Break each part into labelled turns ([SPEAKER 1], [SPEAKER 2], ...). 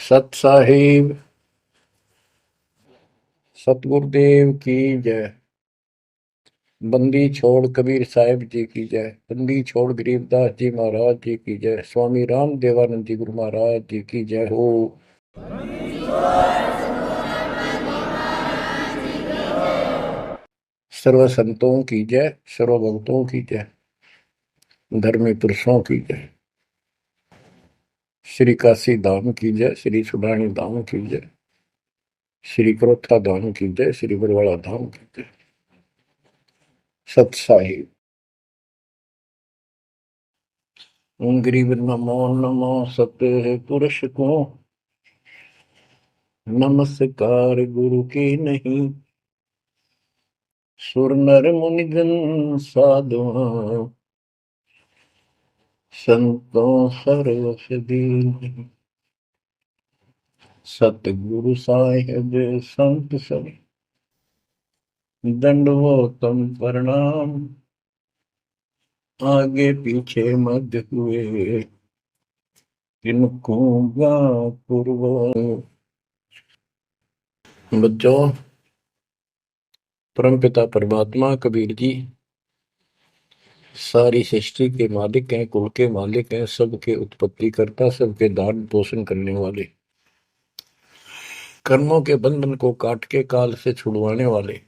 [SPEAKER 1] सत साहिब सतगुरुदेव की जय। बंदी छोड़ कबीर साहिब जी की जय। बंदी छोड़ गरीबदास जी महाराज जी की जय। स्वामी राम देवानंद जी गुरु महाराज जी की जय हो। सर्व संतों की जय, सर्व भक्तों की जय, धर्मी पुरुषों की जय। श्री काशी धाम की जय, श्री सुडानी धाम की जय, श्री क्रोथा धाम की जय, श्री बरवाड़ा धाम की जय। सत साहिब गरीब नमो नमो सत्य पुरुष को, नमस्कार गुरु की नहीं। सुर नर मुनिजन साधुआ, संतों सर्वस दीन। सतगुरु साहिब संत सब, दंडवतम प्रणाम। आगे पीछे मध्य हुए, इनको पूर्व। बच्चों, परमपिता परमात्मा कबीर जी सारी सृष्टि के मालिक हैं, कुल के मालिक हैं, सबके उत्पत्ति करता, सबके धारण पोषण करने वाले, कर्मों के बंधन को काट के काल से छुड़वाने वाले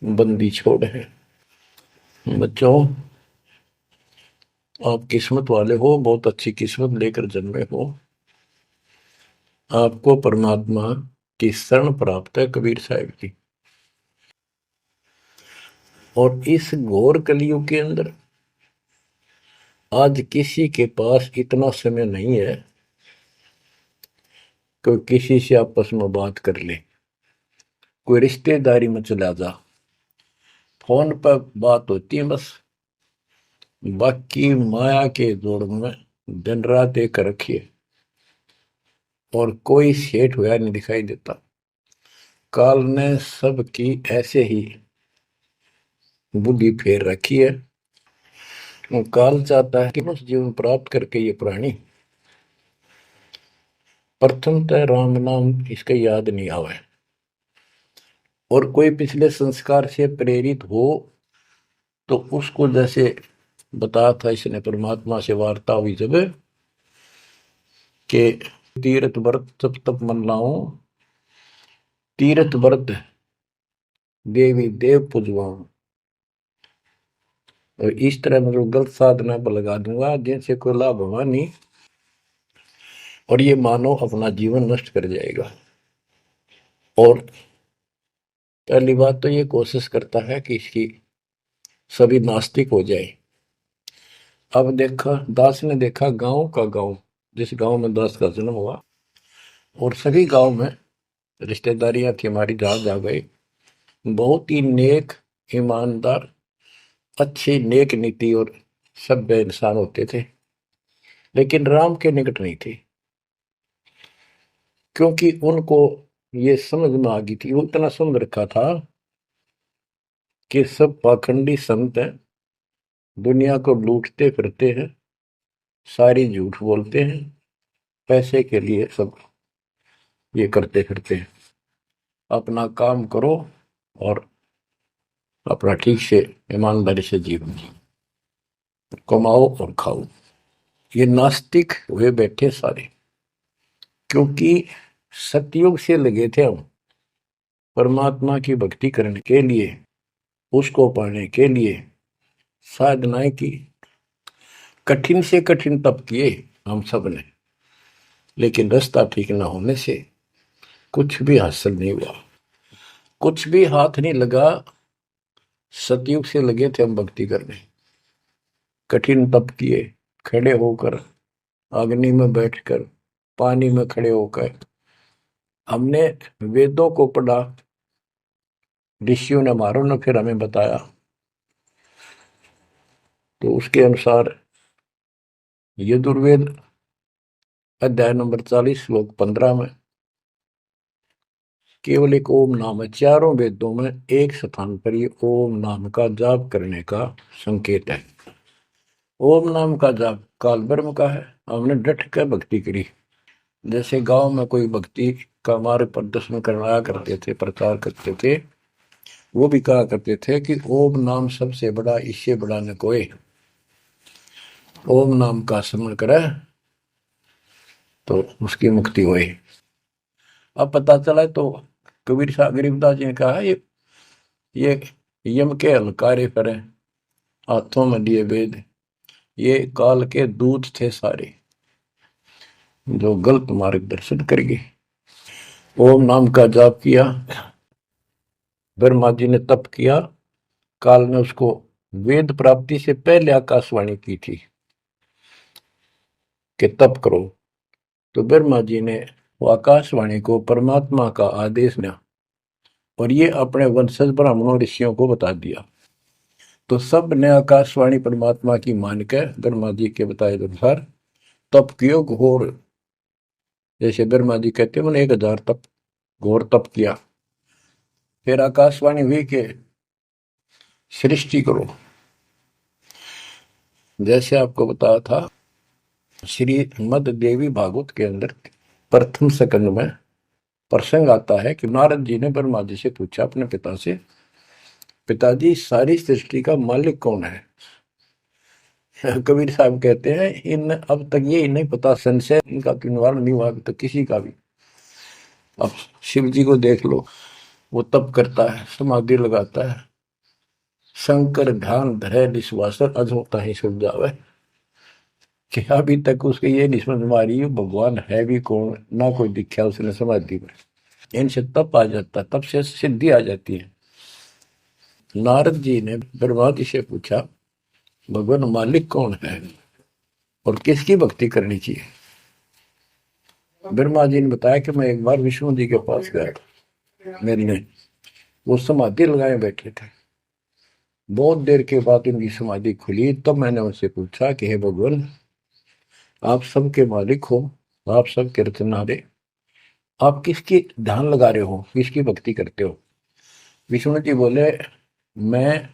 [SPEAKER 1] बंदी छोड़ है। बच्चों, आप किस्मत वाले हो, बहुत अच्छी किस्मत लेकर जन्मे हो। आपको परमात्मा की शरण प्राप्त है कबीर साहिब की। और इस घोर कलयुग के अंदर आज किसी के पास इतना समय नहीं है कि किसी से आपस में बात कर ले, कोई रिश्तेदारी में चला जा, फोन पर बात होती है बस। बाकी माया के जोड़ में दिन रात एक रखिए और कोई सेठ हुआ नहीं दिखाई देता। काल ने सबकी ऐसे ही बुद्धि फेर रखी है। काल चाहता है कि उस जीवन प्राप्त करके ये प्राणी प्रथमतः राम नाम इसके याद नहीं आवे, और कोई पिछले संस्कार से प्रेरित हो तो उसको जैसे बताया था इसने परमात्मा से वार्ता हुई जब के तीर्थ व्रत तप तप मन लाऊं, तीर्थ व्रत देवी देव पूजवाऊं। और इस तरह मतलब गलत साधना पर लगा दूंगा जिनसे कोई लाभ होगा नहीं, और ये मानव अपना जीवन नष्ट कर जाएगा। और पहली बात तो ये कोशिश करता है कि इसकी सभी नास्तिक हो जाए। अब देखा दास ने देखा गांव का गांव, जिस गांव में दास का जन्म हुआ, और सभी गांव में रिश्तेदारियां थी हमारी, जहां जा गए बहुत ही नेक, ईमानदार, अच्छी नेक नीति और सभ्य इंसान होते थे, लेकिन राम के निकट नहीं थे। क्योंकि उनको ये समझ में आ गई थी, वो इतना समझ रखा था कि सब पाखंडी संत हैं, दुनिया को लूटते फिरते हैं, सारी झूठ बोलते हैं, पैसे के लिए सब ये करते फिरते हैं। अपना काम करो और अपना ठीक से ईमानदारी से जीवन कमाओ और खाओ। ये नास्तिक हुए बैठे सारे, क्योंकि सतयुग से लगे थे हम परमात्मा की भक्ति करने के लिए, उसको पाने के लिए साधनाएं की, कठिन से कठिन तप किए हम सब ने, लेकिन रास्ता ठीक न होने से कुछ भी हासिल नहीं हुआ, कुछ भी हाथ नहीं लगा। सतयुग से लगे थे हम भक्ति करने, कठिन तप किए, खड़े होकर, अग्नि में बैठकर, पानी में खड़े होकर, हमने वेदों को पढ़ा, ऋषियों ने हमारों ने फिर हमें बताया, तो उसके अनुसार यजुर्वेद अध्याय नंबर 40 श्लोक 15 में केवल एक ओम नाम है। चारों वेदों में एक स्थान पर ये ओम नाम का जाप करने का संकेत है। ओम नाम का जाप काल ब्रह्म का है, हमने डट कर भक्ति करी, जैसे गांव में कोई भक्ति का मार्ग प्रदर्शन करवाया करते थे, प्रचार करते थे, वो भी कहा करते थे कि ओम नाम सबसे बड़ा, इससे बड़ा न कोई। ओम नाम का स्मरण करे तो उसकी मुक्ति हुई। अब पता चला तो कबीर साहब गरीबदास जी ने कहा ये यम के हलकारे करे, हाथों में लिए वेद, ये काल के दूत थे सारे, जो गलत मार्गदर्शन करेंगे। ओम नाम का जाप किया, ब्रह्मा जी ने तप किया, काल ने उसको वेद प्राप्ति से पहले आकाशवाणी की थी कि तप करो। तो ब्रह्मा जी ने वो आकाशवाणी को परमात्मा का आदेश दिया और ये अपने वंशज ब्राह्मणों ऋषियों को बता दिया। तो सब ने आकाशवाणी परमात्मा की मान के ब्रह्मा जी के बताए अनुसार तप कियो घोर। जैसे ब्रह्मा जी कहते हैं, मैंने 1000 तप घोर तप किया। फिर आकाशवाणी हुई कि सृष्टि करो। जैसे आपको बताया था, श्री मद देवी भागवत के अंदर प्रथम स्कंद में प्रसंग आता है कि नारद जी ने ब्रह्मा जी से पूछा अपने पिता से, पिताजी सारी सृष्टि का मालिक कौन है? कबीर साहब कहते हैं, इन अब तक ये नहीं पता, संशय इनका निवारण नहीं हुआ अभी तक किसी का भी। अब शिव जी को देख लो, वो तप करता है, समाधि लगाता है, शंकर ध्यान धरे निश्वासर अधोता ही सुन जावे, कि अभी तक उसके ये नहीं समझ में आ रही है भगवान है भी कौन, ना कोई दिखा उसने समाधि में। इनसे तप आ जाता, तप से सिद्धि आ जाती है। नारद जी ने ब्रह्मा जी से पूछा, भगवान मालिक कौन है और किसकी भक्ति करनी चाहिए? ब्रह्मा जी ने बताया कि मैं एक बार विष्णु जी के पास गया था, मिलने। वो समाधि लगाए बैठे थे। बहुत देर के बाद उनकी समाधि खुली, तब मैंने उनसे पूछा कि हे भगवान, आप सबके मालिक हो, आप सबके रचनहारे, आप किसकी ध्यान लगा रहे हो, किसकी भक्ति करते हो? विष्णु जी बोले, मैं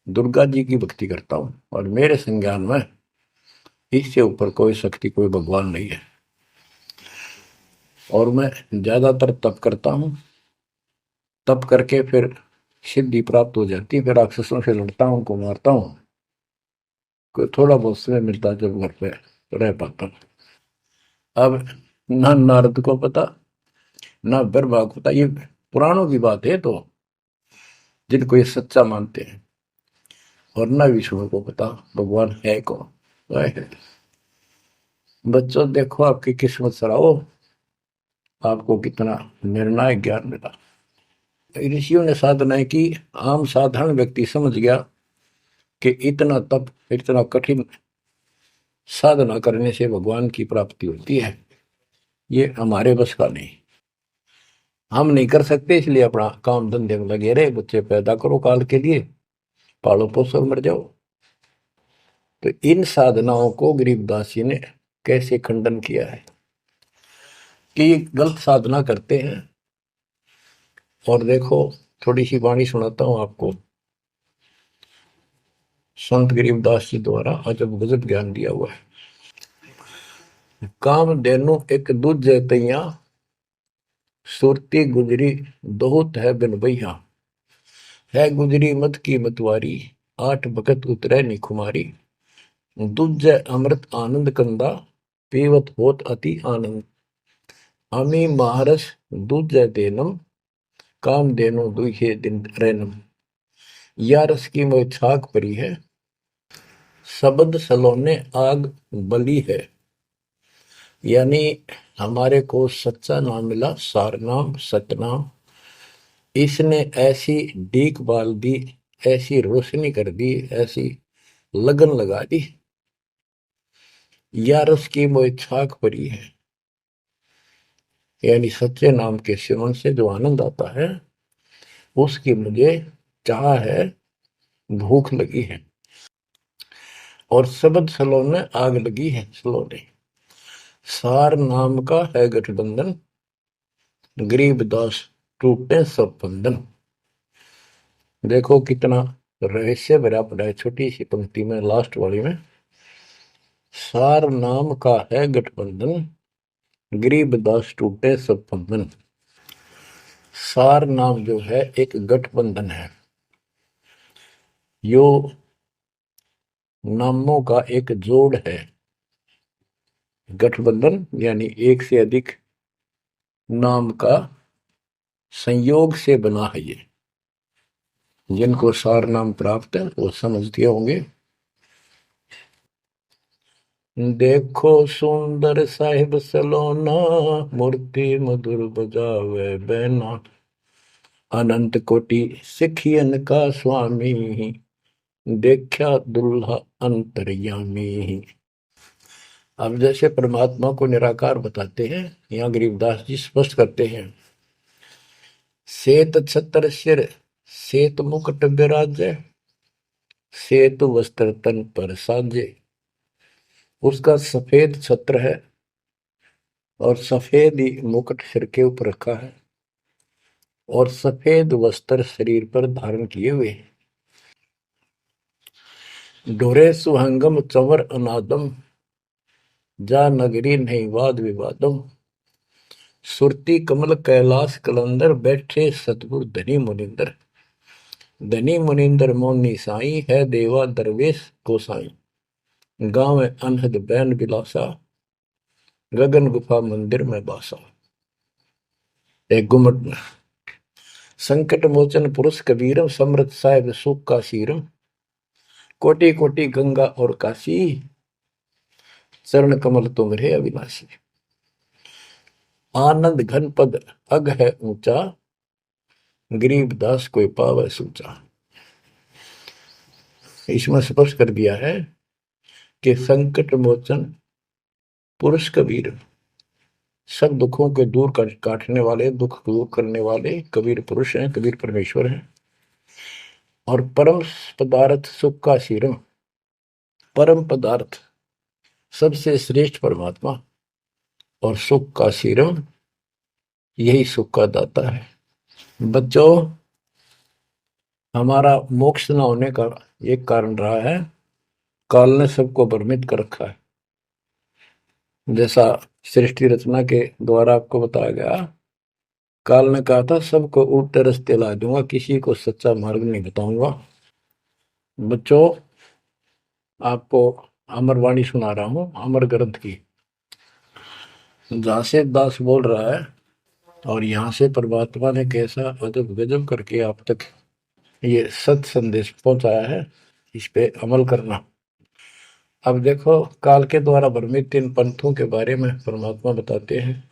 [SPEAKER 1] दुर्गा जी की भक्ति करता हूं और मेरे संज्ञान में इससे ऊपर कोई शक्ति, कोई भगवान नहीं है। और मैं ज्यादातर तप करता हूं, तप करके फिर सिद्धि प्राप्त हो जाती है, फिर राक्षसों से लड़ता हूं, उनको मारता हूं। कोई थोड़ा बहुत समय मिलता जब घर पे रह पाता हूं। अब ना नारद को पता, ना ब्रह्मा को पता, ये पुराणों की बात है तो जिनको ये सच्चा मानते हैं, और ना विष्णु को पता भगवान है कौन है। बच्चों देखो आपकी किस्मत सराहो, आपको कितना निर्णायक ज्ञान मिला। ऋषियों ने साधनाएं की, आम साधारण व्यक्ति समझ गया कि इतना तप, इतना कठिन साधना करने से भगवान की प्राप्ति होती है, ये हमारे बस का नहीं, हम नहीं कर सकते। इसलिए अपना काम धंधे में लगे रहे, बच्चे पैदा करो काल के लिए, पालो पोसो मर जाओ। तो इन साधनाओं को गरीबदास जी ने कैसे खंडन किया है कि ये गलत साधना करते हैं। और देखो, थोड़ी सी वाणी सुनाता हूं आपको, संत गरीबदास जी द्वारा अजब गजब ज्ञान दिया हुआ है। काम देनु एक दूजे तैया, सुरती गुजरी दोहत है बिन भैया, है गुजरी मत की मतवारी, आठ भगत उतरे निखुमारी, दूजे अमृत आनंद कंदा, पीवत होत अति आनंद, अमी महारस दूजे देनम, काम देनो दुहे दिन रैनम। या रस की मोह छाक परी है, शब्द सलोने आग बली है। यानी हमारे को सच्चा नाम मिला, सार नाम, सतनाम, इसने ऐसी डीक बाल दी, ऐसी रोशनी कर दी, ऐसी लगन लगा दी। या रस की मोह छाक परी है, यानी सच्चे नाम के सेवन से जो आनंद आता है उसकी मुझे चाह है, भूख लगी है। और शब्द सलोने आग लगी है, सलोने सार नाम का है गठबंधन, गरीबदास टूटे सब बंधन। देखो कितना रहस्य भरा पड़ा है छोटी सी पंक्ति में, लास्ट वाली में। सार नाम का है गठबंधन, गरीब दास टूटे सब बंधन। सार नाम जो है एक गठबंधन है, यो नामों का एक जोड़ है। गठबंधन यानी एक से अधिक नाम का संयोग से बना है ये। जिनको सार नाम प्राप्त है वो समझते होंगे। देखो सुंदर साहिब सलोना, मूर्ति मधुर बजावे बैना, अनंत कोटि सिखियन का स्वामी, देखा दुल्हा अंतर्यामी। अब जैसे परमात्मा को निराकार बताते हैं, यहाँ गरीबदास जी स्पष्ट करते हैं। श्वेत छत्र सिर श्वेत मुकुट विराजे, श्वेत वस्त्र तन पर साजे। उसका सफेद छत्र है और सफेद ही मुकुट सिर के ऊपर रखा है और सफेद वस्त्र शरीर पर धारण किए हुए। ढोरे सुहंगम चंवर अनादम, जा नगरी नहीं वाद विवादम। सुरती कमल कैलाश कलंदर, बैठे सतगुरु धनी मुनिंदर। धनी मुनिंदर मोनी साई, है देवा दरवेश गोसाई। गाँव अनहद बैन बिलासा, गगन गुफा मंदिर में बासा। एक गुमट में संकट मोचन पुरुष कबीरम, समृत साहिब सुख का सीरम। कोटि कोटि गंगा और काशी, चरण कमल तुम रे अविनाशी। आनंद घन पद अग है ऊंचा, गरीब दास कोई पावे सूचा। इसमें स्पष्ट कर दिया है कि संकट मोचन पुरुष कबीर, सब दुखों के दूर काटने वाले, दुख दूर करने वाले कबीर पुरुष हैं, कबीर परमेश्वर हैं। और परम पदार्थ सुख का सीरम, परम पदार्थ सबसे श्रेष्ठ परमात्मा और सुख का सीरम, यही सुख का दाता है। बच्चों, हमारा मोक्ष न होने का एक कारण रहा है, काल ने सबको भ्रमित कर रखा है। जैसा सृष्टि रचना के द्वारा आपको बताया गया, काल ने कहा था सबको उल्टे रास्ते ला दूंगा, किसी को सच्चा मार्ग नहीं बताऊंगा। बच्चों, आपको अमरवाणी सुना रहा हूं, अमर ग्रंथ की, जहां से दास बोल रहा है और यहाँ से परमात्मा ने कैसा अदब गजब करके आप तक ये सत संदेश पहुंचाया है, इस पे अमल करना। अब देखो, काल के द्वारा भ्रमित तीन पंथों के बारे में परमात्मा बताते हैं।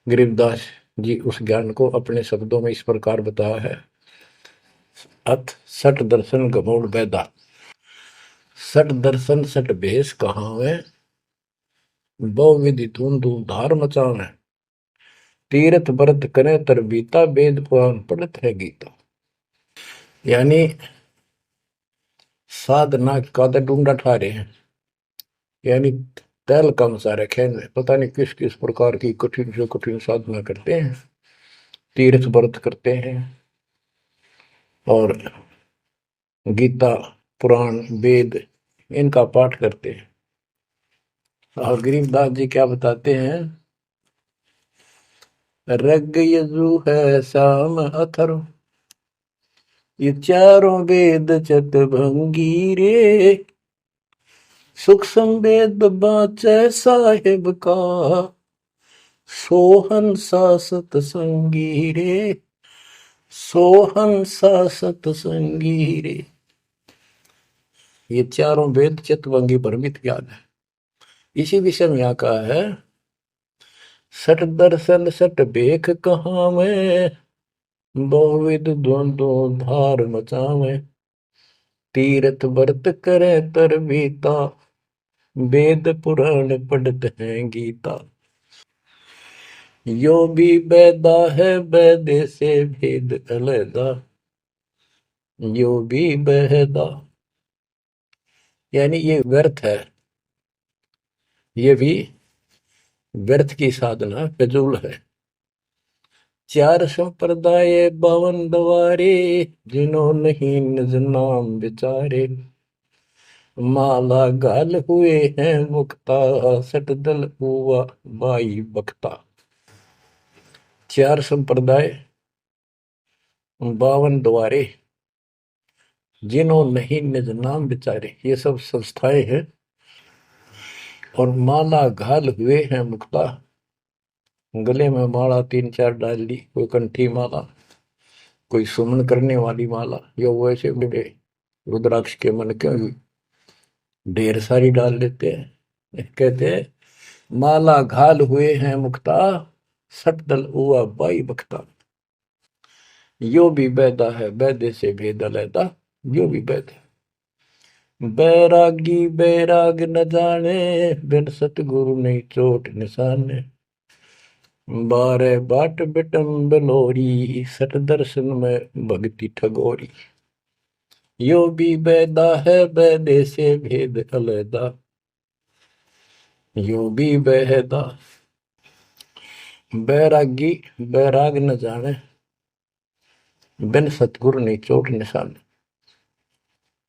[SPEAKER 1] गरीबदास जी उस ज्ञान को अपने शब्दों में इस प्रकार बताया है। अथ सठ दर्शन गमोड़ बैदा, सठ दर्शन सठ भेष कहावे, बहु विधि धूम धूम धार मचावे। तीर्थ व्रत करे तर बीता, वेद पुराण पढ़त है गीता। यानी साधना का तो ढूंढा ठा रहे हैं, यानी तैल कम सा रखे, पता नहीं किस किस प्रकार की कठिन से कठिन साधना करते हैं, तीर्थ व्रत करते हैं और गीता पुराण वेद इनका पाठ करते हैं। और गरीबदास जी क्या बताते हैं, रग यजु है श्याम अथर्व, ये चारों वेद चतभंगी रे। सुख संवेद बाचे साहिब का, सोहन सा सतसंगी रे। सोहन सा सतसंगी रे। ये चारों वेद चितवंगी भ्रमित ज्ञान है। इसी विषय में यहाँ कहा है, सठ दर्शन सठ बेख कहाँ में, बहुविध द्वंद्व धार मचावे। तीर्थ व्रत करे तर बीता, वेद पुराण पढ़त है गीता। यो भी बैदा है बैदे से भेद अलैदा, यो भी बहदा। यानी ये व्यर्थ है, ये भी व्यर्थ की साधना फिजूल है। चार संप्रदाय बावन दवारे, जिन्हों नहीं निज नाम विचारे। माला गाल हुए हैं मुक्ता, सट दल हुआ बाई बख्ता। चार संप्रदाय, 52 द्वारे, जिन्हों नहीं निज नाम विचारे, ये सब संस्थाएं हैं। और माला घाल हुए हैं मुक्ता, गले में माला 3-4 डाल ली, कोई कंठी माला, कोई सुमन करने वाली माला, या वैसे बड़े रुद्राक्ष के मन के ढेर सारी डाल लेते हैं। कहते हैं माला घाल हुए हैं मुक्ता, सट दल हुआ बाई बख्ता। यो भी बैदा है बैदे से भेद अलैदा, यो भी बैद है। बैरागी बैराग न जाने, बिन सतगुरु नहीं चोट निशाने। बारे बाट बिटम बलोरी, सट दर्शन में भक्ति ठगोरी। यो भी बैदा है बैदे से भेद अलैदा, यो भी बैदा। बैरागी बैराग न जाने, बिन सतगुरु नहीं चोट निशाने।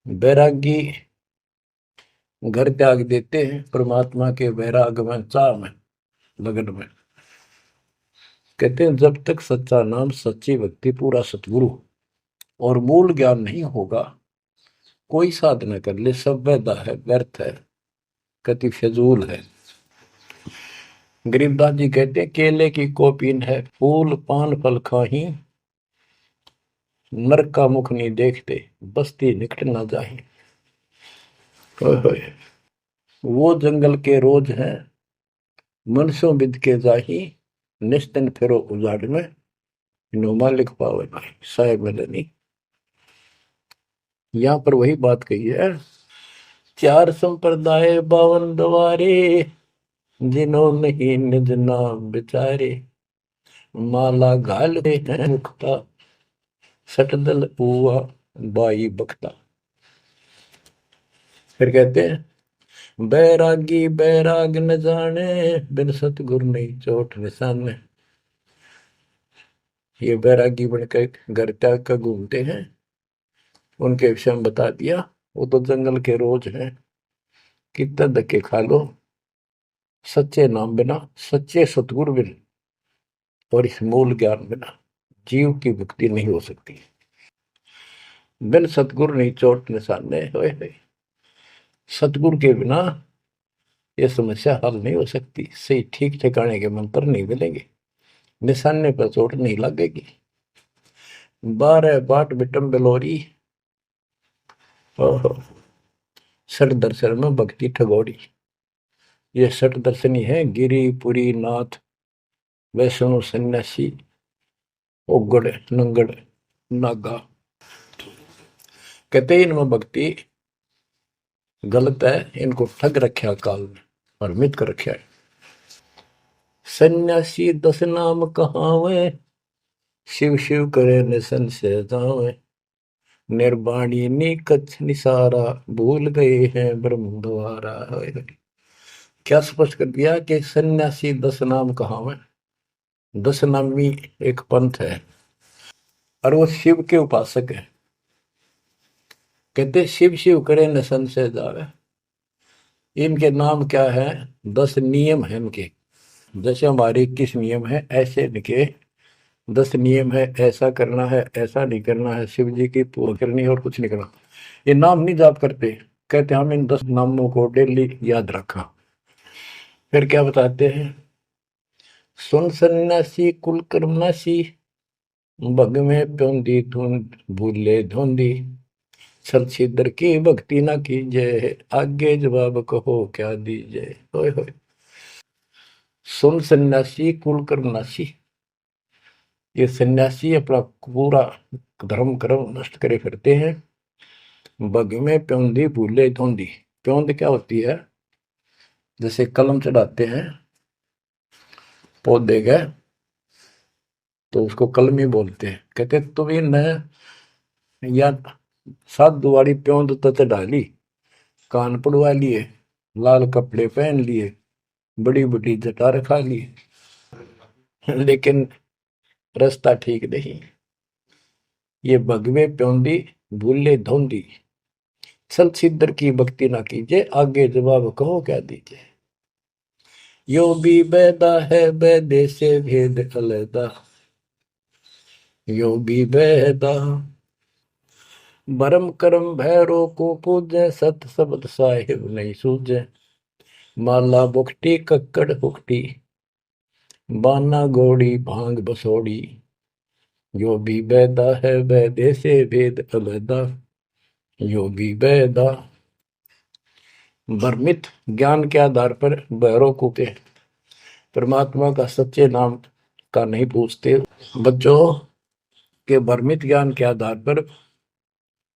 [SPEAKER 1] बैरागी घर त्याग देते हैं परमात्मा के वैराग में, चाह में, लगन में। कहते हैं जब तक सच्चा नाम, सच्ची भक्ति, पूरा सतगुरु और मूल ज्ञान नहीं होगा, कोई साधना कर ले सब वैधा है, व्यर्थ है, कति फजूल है। गरीबदास जी कहते हैं केले की कोपीन है, फूल पान फल खाही, नरक का मुख नहीं देखते, बस्ती निकट ना जाही। वो जंगल के रोज हैं, मनसों बिद के जाही, निस्तिन फिरो उजाड़ में, नुमा लिख पावे नहीं, साहेब नहीं। यहाँ पर वही बात कही है, चार संप्रदाय 52 द्वारे, जिन्हों नहीं निज नाम विचारे। माला घाल हैं मुक्ता, सटदल हुआ बाई बख्ता। फिर कहते हैं बैरागी बैराग न जाने, बिन सतगुरु नहीं चोट निशाने। ये बैरागी बनकर घर त्याग कर घूमते हैं, उनके विषय में बता दिया। वो तो जंगल के रोज हैं, कितना धक्के खा लो, सच्चे नाम बिना, सच्चे सतगुरु बिना और इस मूल ज्ञान बिना जीव की मुक्ति नहीं हो सकती। बिन सतगुरु नहीं चोट निशाने, होए सतगुरु के बिना यह समस्या हल नहीं हो सकती। सही ठीक ठिकाने के मंत्र नहीं मिलेंगे, निशाने पर चोट नहीं लगेगी। 12 बाट बिटम बिलोरी, सठ दर्शन में भक्ति ठगोरी। ये सठ दर्शनी है गिरी पुरी नाथ, वैष्णव सन्यासी, उगड़ नंगड़ नागा। कहते इनमें भक्ति गलत है, इनको ठग रखा काल में और मित कर रखा है। सन्यासी 10 नाम कहावे, शिव शिव करे न संशय जावे। निर्वाणी नी कच्छ निसारा, भूल गए हैं ब्रह्म द्वारा। क्या स्पष्ट कर दिया कि सन्यासी 10 नाम कहावे। 10 नामी एक पंथ है और वो शिव के उपासक है। कहते शिव शिव करे न संशय जावे। इनके नाम क्या है? 10 नियम है इनके। जैसे हमारे 21 नियम है, ऐसे इनके 10 नियम है। ऐसा करना है, ऐसा नहीं करना है, शिव जी की पूजा करनी है और कुछ नहीं करना। ये नाम नहीं जाप करते, कहते हम इन 10 नामों को डेली याद रखा। फिर क्या बताते हैं? सुन सन्यासी कुल कर्मनाशी, भग में प्योंदी धुंध भूले धुंधी। छलछिद्र की भक्ति ना कीजिए, आगे जवाब कहो क्या दीजिए। होए होए। सुन सन्यासी कुल कर्मनाशी, ये सन्यासी अपना पूरा धर्म कर्म नष्ट करे फिरते हैं। बग में प्योंदी भूले धुंधी। प्योंद क्या होती है? जैसे कलम चढ़ाते हैं पौधे गए तो उसको कलमी बोलते हैं। कहते तुम ये न या 7 दुआरी प्योंद तो चढ़ा ली, कान पड़वा लिए, लाल कपड़े पहन लिए, बड़ी बड़ी जटा रखा ली, लेकिन रास्ता ठीक नहीं। ये भगवे प्योंदी भूले धोंदी, छल छिद्र की भक्ति ना कीजिए, आगे जवाब कहो क्या दीजिए। यो भी बैदा है बैदे से भेद अलैदा, यो भी बैदा। भरम करम भैरो को पूजे, सत शब्द साहिब नहीं सूझे। माला बुकटी कक्कड़ पुकटी, बाना घोड़ी भांग बसोड़ी। यो भी बैदा है बैदे से भेद अलैदा, यो भी बैदा। भ्रमित ज्ञान के आधार पर भैरव को के परमात्मा का सच्चे नाम का नहीं पूछते। बच्चों के भ्रमित ज्ञान के आधार पर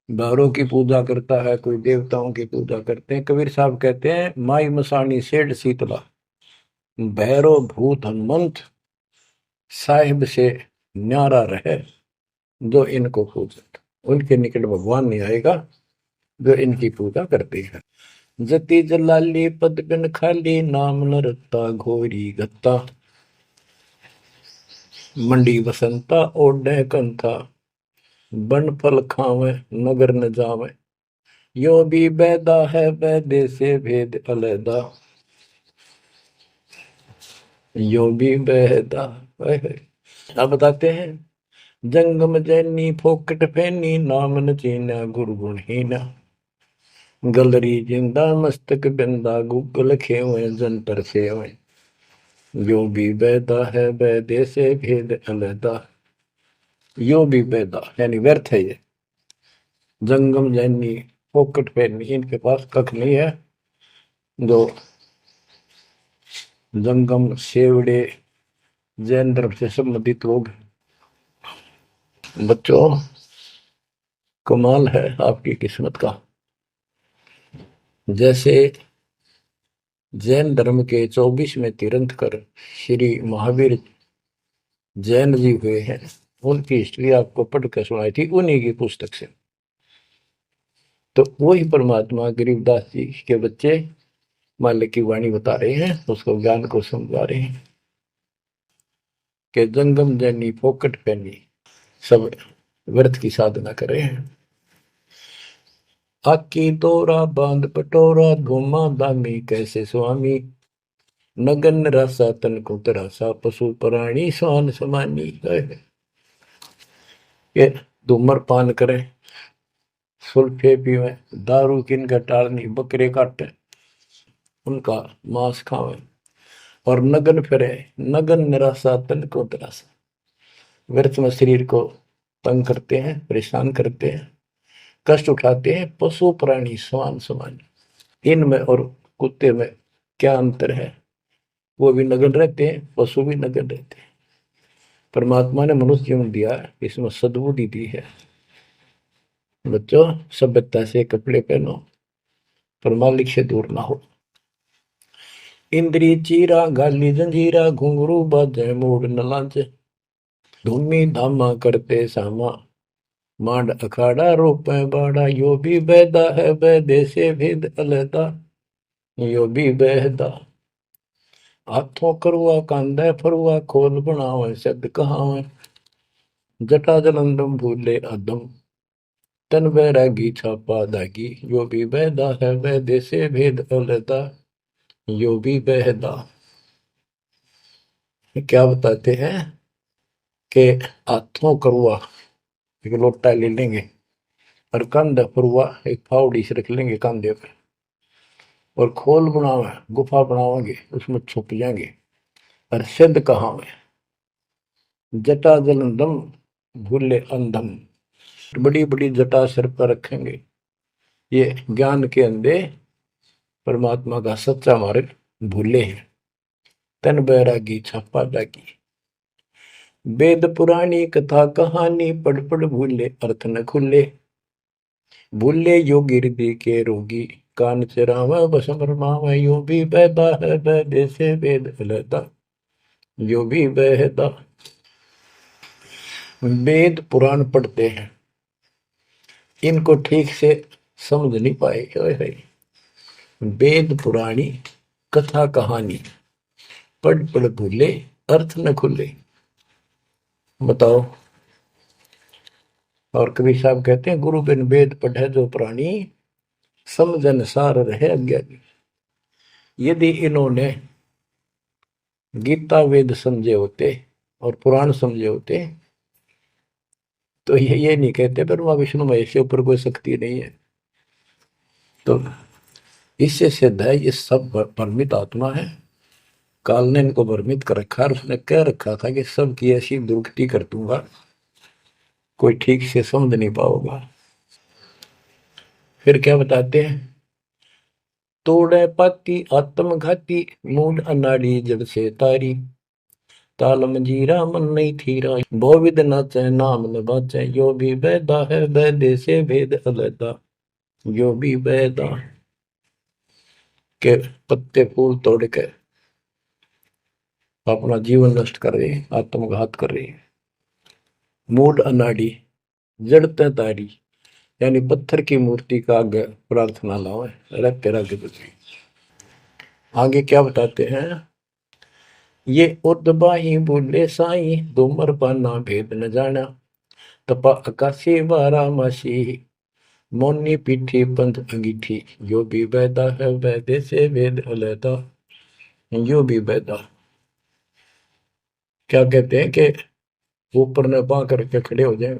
[SPEAKER 1] भैरव की पूजा करता है, कोई देवताओं की पूजा करते हैं। कबीर साहब कहते हैं, माई मसानी सेठ शीतला, भैरव भूत हनुमंत साहिब से न्यारा रहे जो इनको पूजत। उनके निकट भगवान नहीं आएगा जो इनकी पूजा करते हैं। जति जलाली पद बिन खाली, नाम न रत्ता घोरी गत्ता। मंडी बसंता ओढ़े कंथा, बन फल खावे नगर न जावे। यो भी बैदा है बैदे से भेद अलैदा, यो भी बैदा। अब बताते हैं, जंगम जैनी फोकट फैनी, नाम न चीना गुरु गुणहीना। गलरी जिंदा मस्तक बिंदा, गूगल खेवे जंतर सेवे। यो भी बैदा है बैदे से भेद अलैदा, यो भी बैदा यानी व्यर्थ है ये। जंगम जैनी फोकट फैनी, इनके पास कख नहीं है। जो जंगम सेवड़े जैन धर्म से संबंधित लोग। बच्चों कमाल है आपकी किस्मत का। जैसे जैन धर्म के 24वें तीर्थंकर श्री महावीर जैन जी हुए हैं, उनकी हिस्ट्री आपको पढ़कर सुनाई थी उन्हीं की पुस्तक से। तो वही परमात्मा गरीबदास जी के बच्चे मालिक की वाणी बता रहे हैं, उसको ज्ञान को समझा रहे हैं कि जंगम जैनी फोकट पैनी सब व्यर्थ की साधना कर रहे हैं। आकी तोरा बांध पटोरा, घुमा दामी कैसे स्वामी। नगन रासा तन को तरासा, पशु प्राणी स्वान समानी। ये धूम्रपान करें, सुल्फे पीवे, दारू किनका टालनी, बकरे काटे उनका मांस खावे, और नगन फिरे। नगन निराशा तन को तरासा, व्यर्थ में शरीर को तंग करते हैं, परेशान करते हैं, कष्ट उठाते हैं। पशु प्राणी समान समान, इनमें और कुत्ते में क्या अंतर है? वो भी नगन रहते हैं, पशु भी नगन रहते हैं। परमात्मा ने मनुष्य जीवन दिया, इसमें सद्बुद्धि दी है। बच्चों सभ्यता से कपड़े पहनो, पर मालिक से दूर ना हो। इंद्री चीरा गाली जंजीरा, घुंघरू बाजे मूड न लाजे। धूमी धामा करते सामा, मांड अखाड़ा रोपे बाड़ा। यो भी बैदा है बैदे से भेद अलैदा, यो भी बैदा। हाथों करुआ कांधे फरुआ, खोल बनावे शब्द कहावे। जटा जलंदम भूले अदम, तन बैरागी छापा दागी। यो भी बैदा है बैदे से भेद अलैदा, यो भी बैदा। क्या बताते हैं कि हाथों करुआ एक लोटा ले लेंगे, और कंधे फरुआ एक फावड़ी से रख लेंगे कंधे पर, और खोल बनावे गुफा बनावेंगे, उसमें छुप जाएंगे। और सिद्ध कहावे, जटा जलंदम भूले अंधम। बड़ी बड़ी जटा सिर पर रखेंगे, ये ज्ञान के अंधे परमात्मा का सच्चा मार्ग भूले हैं। तन बैरागी छापा दागी, वेद पुरानी कथा कहानी। पढ़ पढ़ भूले अर्थ न खुले। भूले योगी हृदय के रोगी, कान चरावा बस भरमावा। यो भी बैदा है बैदे से भेद अलैदा, यो भी बैदा। वेद पुराण पढ़ते हैं, इनको ठीक से समझ नहीं पाए। वेद पुराणी कथा कहानी, पढ़ पढ़ भूले अर्थ न खुले। बताओ। और कबीर साहब कहते हैं, गुरु बिन वेद पढ़े जो प्राणी, समझन सार रहे अज्ञानी। यदि इन्होंने गीता वेद समझे होते और पुराण समझे होते तो ये नहीं कहते ब्रह्मा विष्णु महेश के ऊपर कोई शक्ति नहीं है। तो इससे सिद्ध है ये सब भ्रमित आत्मा है। काल ने इनको भ्रमित कर रखा है। उसने कह रखा था कि सबकी ऐसी दुर्गति कर दूंगा कोई ठीक से समझ नहीं पाओगा। फिर क्या बताते हैं, तोड़े पाती आत्मघाती मूड अनाड़ी जब से तारी ताल मंजीरा मन नहीं थीरा बहुविध नाचे नाम न बाचे यो भी बैदा है बैदे से भेद अलैदा यो भी बैदा के पत्ते फूल तोड़ के अपना जीवन नष्ट कर रहे हैं, आत्मघात कर रहे हैं। मूड अनाड़ी जड़ते तारी यानी पत्थर की मूर्ति का आगे प्रार्थना लाओ रखते रख बच्चे। आगे क्या बताते हैं, ये उदबाही बोले साई दोमर पाना भेद न जाना तपा आकाशी बारा मासी मोनी पीठी पंथ अंगीठी यो भी बैदा है वैदे से वेद अलैदा यो भी बैदा। क्या कहते हैं कि ऊपर ने बां करके खड़े हो जाए,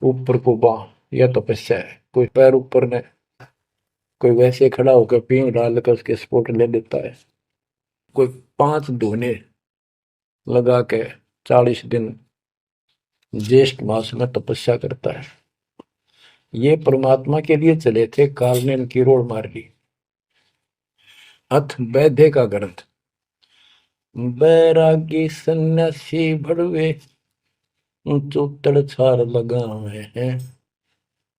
[SPEAKER 1] ऊपर को बां या तपस्या है। कोई पैर ऊपर ने, कोई वैसे खड़ा होकर पींग डाल कर उसके स्पोर्ट ले देता है, कोई 5 धोने लगा के 40 दिन ज्येष्ठ मास में तपस्या करता है। ये परमात्मा के लिए चले थे, काल ने इनकी रोड मार ली। अथ वैद्य का ग्रंथ बैरागी सन्यासी भड़वे चौतड़ छार लगावे हैं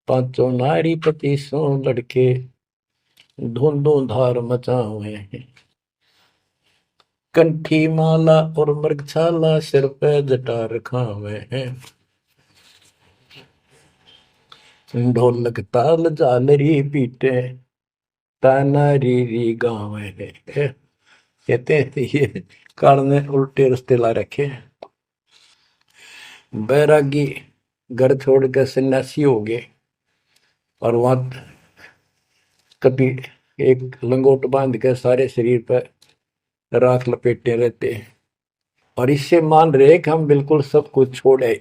[SPEAKER 1] पांचों नारी पति सो लड़के धुंधों धार मचावे हैं कंठी माला और मृगछाला सिर पे जटा रखावे हैं ढोलक ताल झालरी पीटे ताना री गावे है। कहते हैं ये काल ने उल्टे रास्ते ला रखे हैं। बैरागी घर छोड़ कर सन्यासी हो गए और वहां कभी एक लंगोट बांध कर सारे शरीर पर राख लपेटे रहते हैं और इससे मान रहे कि हम बिल्कुल सब कुछ छोड़े।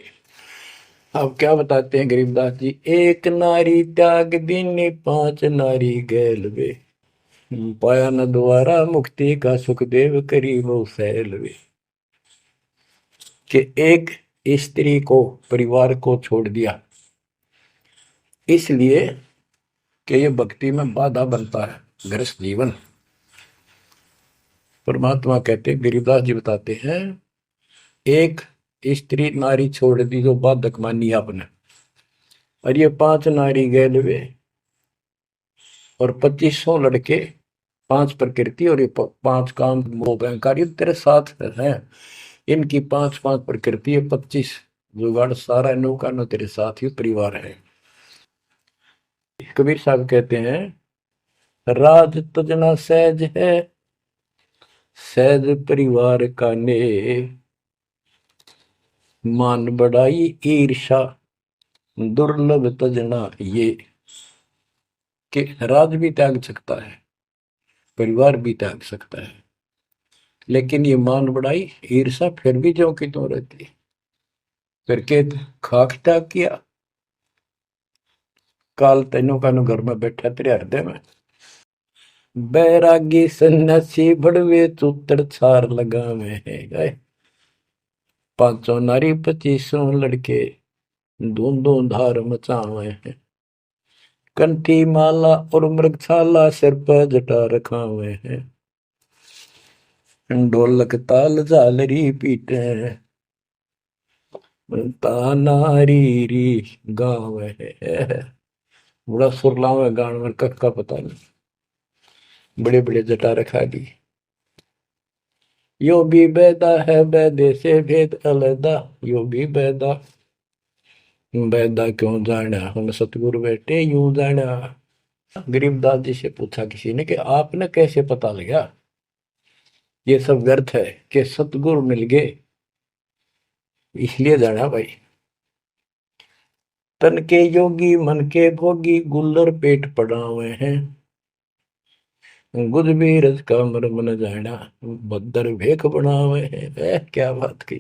[SPEAKER 1] अब क्या बताते हैं गरीबदास जी, एक नारी त्याग दीनी 5 नारी गैल वे पाया न द्वारा मुक्ति का सुखदेव करी वो सैल वे। कि एक स्त्री को परिवार को छोड़ दिया इसलिए कि ये भक्ति में बाधा बनता है गृहस्थ जीवन। परमात्मा कहते, गरीबदास जी बताते हैं, एक स्त्री नारी छोड़ दी जो बाधक मानी आपने और ये 5 नारी गैल वे और 2500 लड़के 5 प्रकृति और ये 5 काम मोह अहंकार ये तेरे साथ है। इनकी 5-5 प्रकृति है 25 जुगाड़ सारा नौका नो तेरे साथ ही परिवार है। कबीर साहब कहते हैं, राज तजना सहज है सहज परिवार का ने मान बढ़ाई ईर्षा दुर्लभ तजना ये। कि राज भी त्याग सकता है परिवार भी त्याग सकता है लेकिन ये मान बढ़ाई ईर्षा फिर भी जो कि तो रहती। फिर के खाक त्याग किया काल तेनों का घर में बैठा तेरे हृदय में। बैरागी सन्यासी भड़वे चूतर छार लगावे है 500 नारी 2500 लड़के धूंधों धार मचावे हैं कंठी माला और मृगछाला सिर पर जटा रखा हुए हैं ढोलक ताल झालरी पीटे तानारी री गाँव है। बड़ा सुरलाव है गान में कख का पता नहीं बड़े बड़े जटा रखा दी। यो भी बैदा है बैदे से भेद अलैदा यो भी बैदा बैदा क्यों जाना हम सतगुरु बैठे यूं जाना। गरीबदास जी से पूछा किसी ने कि आपने कैसे पता लगा ये सब व्यर्थ है कि सतगुरु मिल गए इसलिए जाना भाई। तन के योगी मन के भोगी गुल्लर पेट पड़ावे हैं। गुज भी रज का मर्म न जाना भद्दर भेख बनावे हैं। क्या बात की।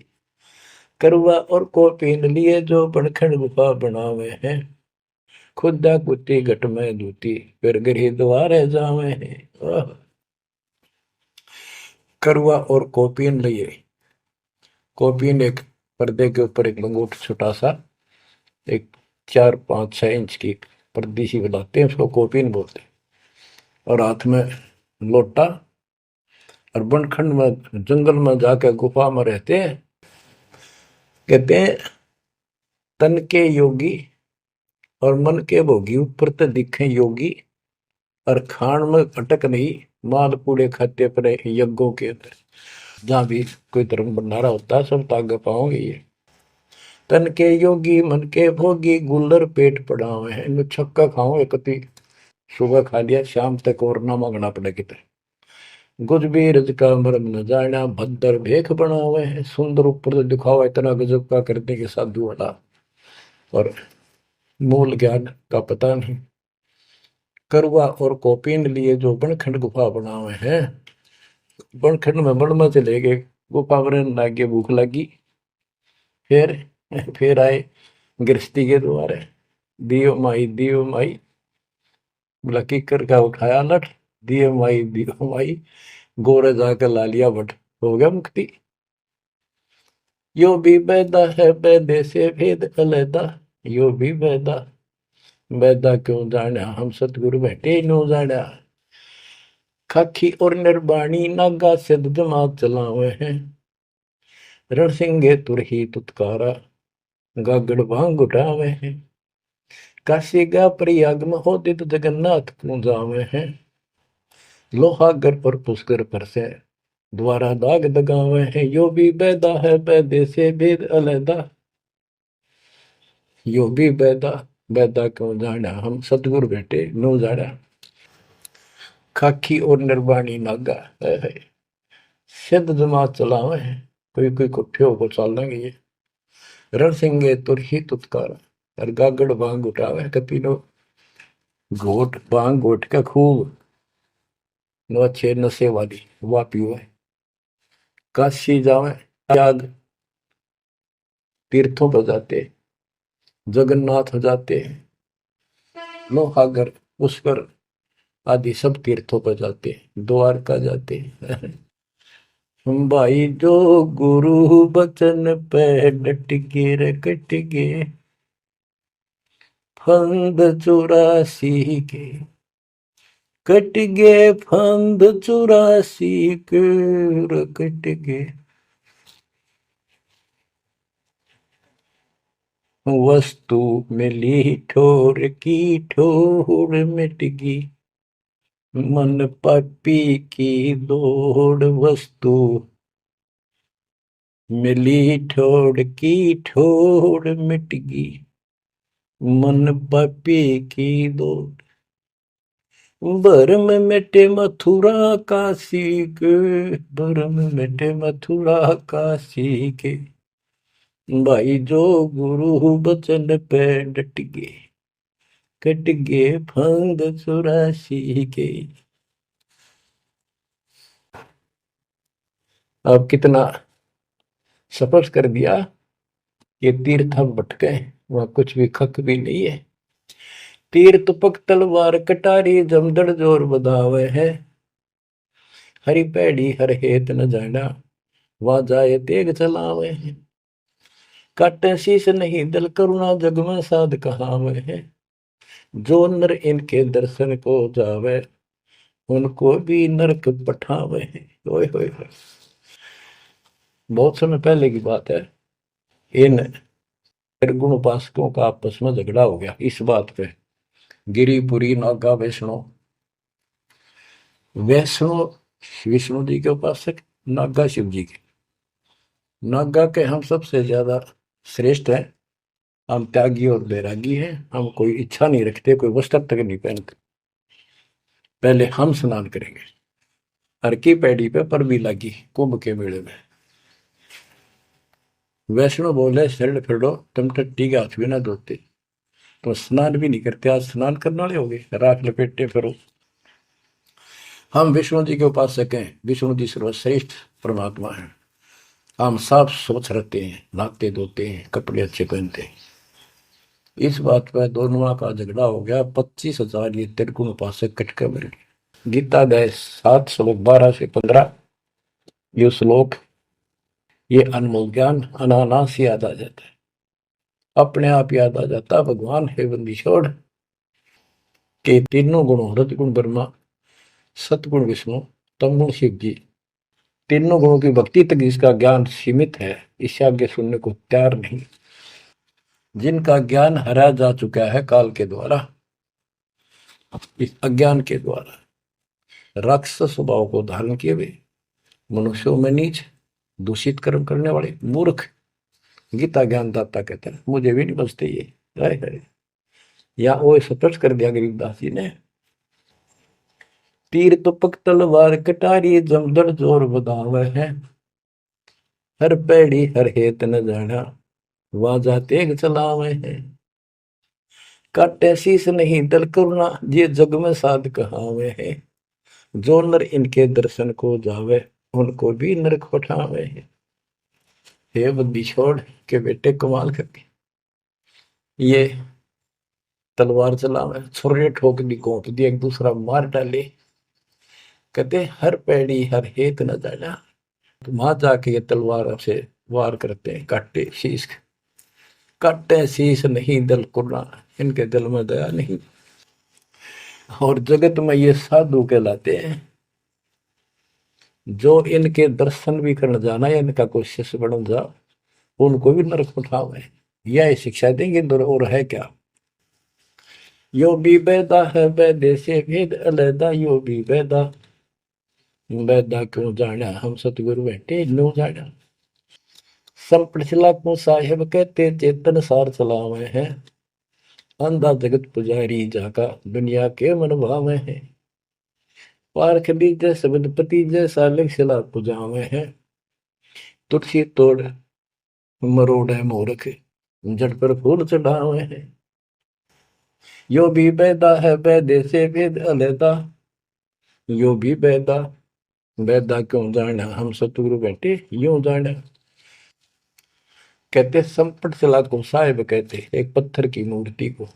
[SPEAKER 1] करुआ और को पीन लिए जो बनखंड गुफा बनावे हैं। खुदा कुत्ती घट में दूती फिर गिरी द्वारे जावे हैं। करुआ और कोपीन लिए। कोपीन एक पर्दे के ऊपर एक लंगोट छोटा सा, एक 4-5-6 इंच की पर्दी सी बनाते हैं, उसको कोपीन बोलते हैं। और हाथ में लोटा। और बनखंड में जंगल में जाकर गुफा में रहते हैं। कहते हैं तन के योगी और मन के भोगी ऊपर तो दिखे योगी, और खान में अटक नहीं, माल पूड़े खाते पर यज्ञों के अंदर जहां भी कोई धर्म भंडारा होता है सब तागे पाओगे ये। तन के योगी मन के भोगी गुल्लर पेट पड़ावे हैं। इनमें छक्का खाओ एक कति, सुबह खा लिया शाम तक और ना मांगना पड़े कितने। गुज भी रज का मर्म न जाना भद्दर भेख बनावे हैं। सुंदर ऊपर तो दिखावा इतना गजब का करने के साधु वाला, और मूल ज्ञान का पता नहीं। करुआ और कोपीन लिए जो बनखंड गुफा बनावे हैं। बनखंड में बड़ में चले गए, गुफा में लागे भूख लगी। फिर फिर आए गृहस्थी के द्वारे, दियो माई बोला किकर का उठाया लठ, दियो माई गोरे जाकर ला लिया बट, हो गया मुक्ति। यो भी बैदा है बैदे से भेद अलैदा, यो भी बैदा बैदा क्यों जाना हम सतगुरु बैठे नो जाना। खाखी और निर्बाणी नागा सिद्ध जमात चलावे हैं। रणसिंगे तुरही तुतकारा गागड़ भांग उठावे हैं। काशी गा प्रयाग में होते तो जगन्नाथ क्यों जावे हैं। लोहागर पर पुष्कर पर से द्वारा दाग दगावे हैं। यो भी बैदा है बैदे से भेद अलैदा, यो भी बैदा बैदा क्यों जाना हम सतगुरु बेटे नो जाना। खाकी और निर्वाणी नागा है सिद्ध जमात चलावे हैं। कोई कोई कुठे होकर चल लेंगे ये। रण सिंगे तुर ही तुतकारा और गागड़ बांग उठावे कति नो घोट बांग घोट का खूब नो अच्छे नशे वाली वा पीवे। काशी जावे त्याग तीर्थों पर जाते, जगन्नाथ हो जाते, लोहागर पुष्कर आदि सब तीर्थों पर जाते, द्वारका जाते। भाई जो गुरु बचन पे डट गे रे कट गे, फंद 84 के कट गे, फंद 84 के कट गे। वस्तु मिली ठोर की ठोर मिट गई, मन पापी की दौड़। वस्तु मिली ठोर की ठोर मिट गई, मन पापी की दौड़। भरम मिटे मथुरा काशी के, भरम मिटे मथुरा काशी के। भाई जो गुरु बचन पे डट गए, कट गए फंद 84 के। अब कितना स्पष्ट कर दिया ये तीर्थ हम भटके, वहां कुछ भी खक भी नहीं है। तीर्थ पक तलवार कटारी जमदड़ जोर बधावे है। हरि पैड़ी हर हेत न जाना, वहां जाए तेग चलावे है। काटे शीश नहीं दल करुणा जग में साध कहावे है। जो नर इनके दर्शन को जावे, उनको भी नरक पठावे है। ओए होए होए। बहुत समय पहले की बात है, इन निर्गुण उपासकों का आपस में झगड़ा हो गया इस बात पे। गिरिपुरी नागा वैष्णो, वैष्णो विष्णु जी के उपासक, नागा शिव जी के। नागा के हम सबसे ज्यादा श्रेष्ठ हैं, हम त्यागी और बैरागी हैं। हम कोई इच्छा नहीं रखते, कोई वस्त्र तक नहीं पहनते। पहले हम स्नान करेंगे। हर की पैड़ी पे पर भी लगी कुंभ के मेले में। वैष्णो बोले शरण फिरो तुम टट्टी के हाथ भी ना धोते। तो स्नान भी नहीं करते, आज स्नान करने वाले हो गए, राख लपेटे फिरो। हम विष्णु जी के उपासक हैं, विष्णु जी सर्वश्रेष्ठ परमात्मा है। हम साफ स्वच्छ रहते हैं, नहाते धोते हैं, कपड़े अच्छे पहनते हैं। इस बात पर दोनों का झगड़ा हो गया। 25,000 ये त्रिगुण उपासक कटके मर गए। गीता अध्याय 7 श्लोक 12 से 15 ये श्लोक, ये अनमोल ज्ञान अनायास याद आ जाता है, अपने आप याद आ जाता। भगवान है बंदी छोड़ के तीनों गुणों, रजगुण ब्रह्मा, सतगुण विष्णु, तमगुण शिव जी, तीनों गुणों की भक्ति तक जिसका ज्ञान सीमित है, इससे आगे सुनने को तैयार नहीं। जिनका ज्ञान हरा जा चुका है काल के द्वारा, इस अज्ञान के द्वारा, राक्षस स्वभाव को धारण किए हुए, मनुष्यों में नीच, दूषित कर्म करने वाले मूर्ख, गीता ज्ञानदाता कहते हैं, मुझे भी नहीं बचते ये। या वो स्पष्ट कर दिया गरीबदास जी ने, तीर तुपक तलवार कटारी जमदर जोर बदावे है, हर पैड़ी हर हेत न जाना, वाजा तेग चलावे है, काटे शीस नहीं दल करुणा, ये जग में साध कहावे है, जो नर इनके दर्शन को जावे, उनको भी नरक पठावे है। हे बंदी छोड़ के बेटे कमाल करके ये तलवार चलावे, छुरे ठोक दी, घोंप दी, एक दूसरा मार डाले। कहते हर पैड़ी हर हेत न जाना, तो वहां जाके ये तलवार से वार करते हैं, काटे शीश, काटे शीश नहीं दल कुर्ना, इनके दिल में दया नहीं। और जगत में ये साधु कहलाते हैं, जो इनके दर्शन भी करने जाना या इनका कोई शिष्य बन जा, उनको भी नरक उठावे। यह शिक्षा देंगे और है क्या। यो भी बैदा है बैदे से भेद अलैदा, यो भी बैदा, बैदा क्यों जाना हम सतगुरु बैठे नो जाना। संपट चला को साहेब कहते चेतन सार चलावे हैं, अंधा जगत पुजारी जाका दुनिया के मन भावे हैं। पारख लीजे शब्द पति जैसा लिख सिला पुजावे हैं, तुलसी तोड़ मरोड़े मूर्ख, जड़ पर फूल चढ़ावे हैं। यो भी बैदा है बैदे से भेद अलैदा, यो भी बैदा, बैदा क्यों जाना हम सतगुरु बैठे यूं जाना। कहते संपट चला को साहेब कहते एक पत्थर की मूर्ति को,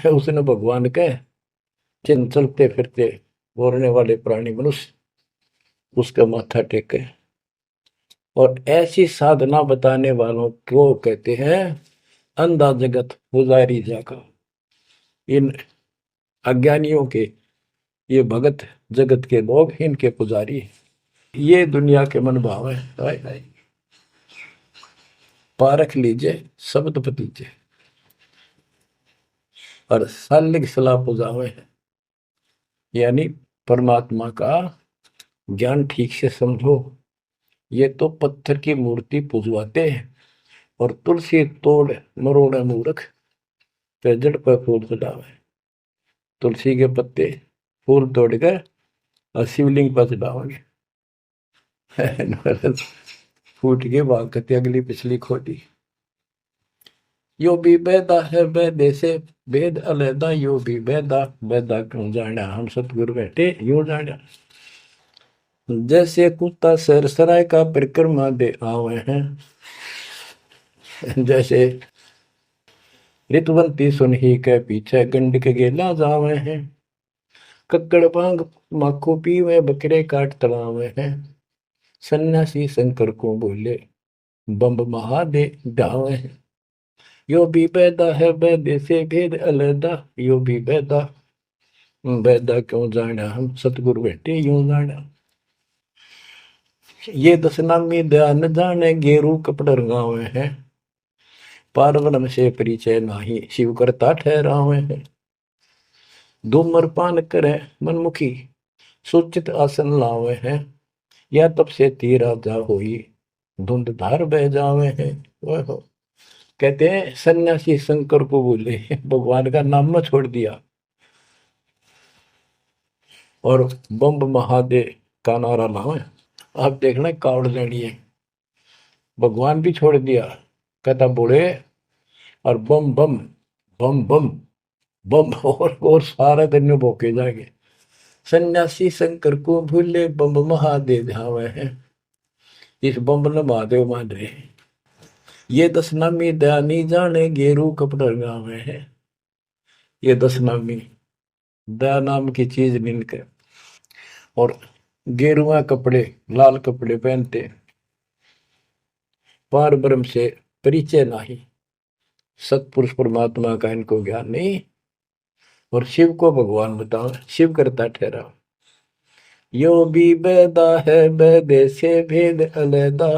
[SPEAKER 1] उसने भगवान कह चिन्ह चलते फिरते बोलने वाले प्राणी मनुष्य उसका माथा टेके। और ऐसी साधना बताने वालों को कहते हैं अंधा जगत पुजारी जाका। इन अज्ञानियों के ये भगत जगत के लोग इनके पुजारी, ये दुनिया के मन भाव है। हाय हाय, पारख लीजिए शब्द पतीजे और सालिक सलाह पुजावे है, यानी परमात्मा का ज्ञान ठीक से समझो। ये तो पत्थर की मूर्ति पुजवाते हैं और तुलसी तोड़ मरोड़े मूर्ख, पे जड़ पर फूल चढ़ावे। तुलसी के पत्ते फूल तोड़कर और शिवलिंग पर चढ़ाओगे, फूट के भाग करते अगली पिछली खोटी। यो भी बैदा है बैदे से भेद अलैदा, यो भी बैदा, बैदा क्यों जाना हम सतगुरु बैठे यूं जाना। जैसे कुत्ता सर सराय का परिक्रमा दे आवे हैं, जैसे ऋतुवंती सुनही के पीछे गंड के गेला जावे हैं, कक्कड़ भांग माखो पीवे बकरे काट तलावे हैं, सन्यासी शंकर को बोले बम्ब महादे डावे हैं। यो भी बैदा है बैदे से भेद अलैदा, यो भी बैदा, बैदा क्यों जाना हम सतगुरु बैठे यूं जाना। ये दशनामी ध्यान जाने गेरू कपड़ रंगावे हैं, पार्वण से परिचय नाही शिव करता ठहरावे हैं। धूम्रपान करे मनमुखी सूचित आसन लावे हैं, या तब से तीरा जा होई धुंध धार बह जावे हैं। कहते हैं सन्यासी शंकर को बोले भगवान का नाम में छोड़ दिया और बम्ब महादेव का नारा लावे। आप देखना कावड़ लेनी है, भगवान भी छोड़ दिया, कहता बोले और बम बम बम बम बम और सारा दिन में भोके जाएंगे। सन्यासी शंकर को भूले बम महादेव धावे है। इस बम ने महादेव मान रहे हैं। ये दस नामी दयानी जाने गेरू कपड़ा गावे है। ये दस नामी दया नाम की चीज मिलकर और गेरुआ कपड़े लाल कपड़े पहनते। पार ब्रह्म से परिचय नहीं, सतपुरुष परमात्मा का इनको ज्ञान नहीं। और शिव को भगवान बताओ, शिव करता ठहरा। यो भी बैदा है बैदे से भेद अलैदा।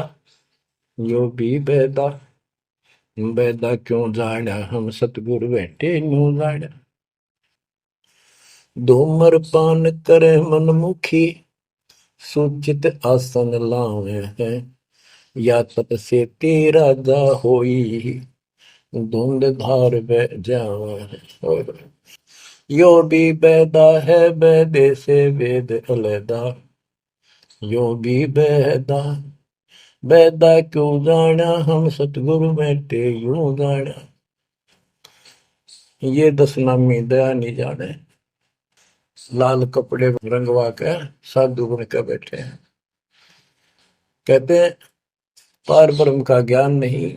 [SPEAKER 1] यो भी बैदा बैदा क्यों जाना हम सतगुरु बैठे न्यू जाना। धूमर पान करे मनमुखी सूचित आसन लावे है। या तप से तेरा जा होई धुंध धार बह जावे। यो भी बैदा है बैदे से वेद अलैदा। यो भी बैदा बैदा क्यों जाना हम सतगुरु बैठे यूं जाना। ये दस नामी दया नहीं जाने। लाल कपड़े रंगवा के साधु बन के बैठे हैं। कहते हैं पार ब्रह्म का ज्ञान नहीं,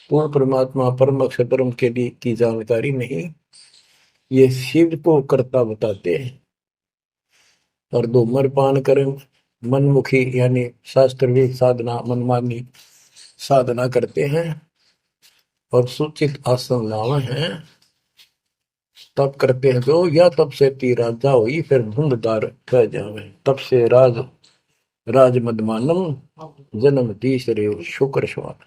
[SPEAKER 1] पूर्ण परमात्मा परम अक्षर ब्रह्म के लिए की जानकारी नहीं। ये शिव को करता बताते हैं। और धूम्रपान करें मनमुखी यानी शास्त्र साधना मनमानी साधना करते हैं और सूचित आसन लावे हैं। तब करते हैं जो या तब से ती राजा हुई फिर धुंधदार कह जावे। तब से राज मदमानम जन्म तीसरे शुक्र स्वाद।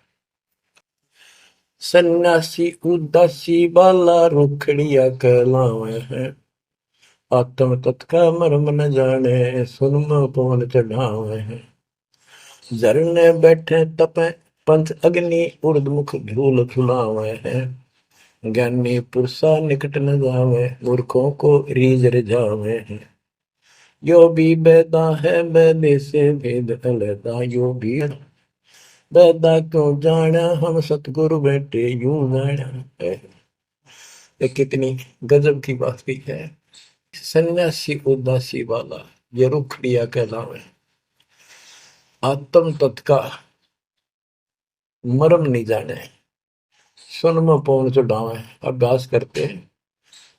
[SPEAKER 1] सन्यासी उदासी बाला रुखड़िया कहलावे हैं। आत्म तत्का मर्म न जाने सुनम पवन चढ़ावे हैं। झरने बैठे तपे पंच अग्नि उर्दमुख धूल फुलावे हैं। ज्ञानी पुरुषा निकट न जावे मूर्खों को रीझ रिझावे हैं। यो भी बैदा है बैदे से भेद अलैदा। यो भी बैदा क्यों जाना हम सतगुरु बैठे यूं जाना। ये कितनी गजब की बात भी है। सन्यासी उदासी वाला ये रुखड़िया कहलावे। आत्म तत्का मरम नहीं जाने सुन में पवन चढ़ावे। अभ्यास करते हैं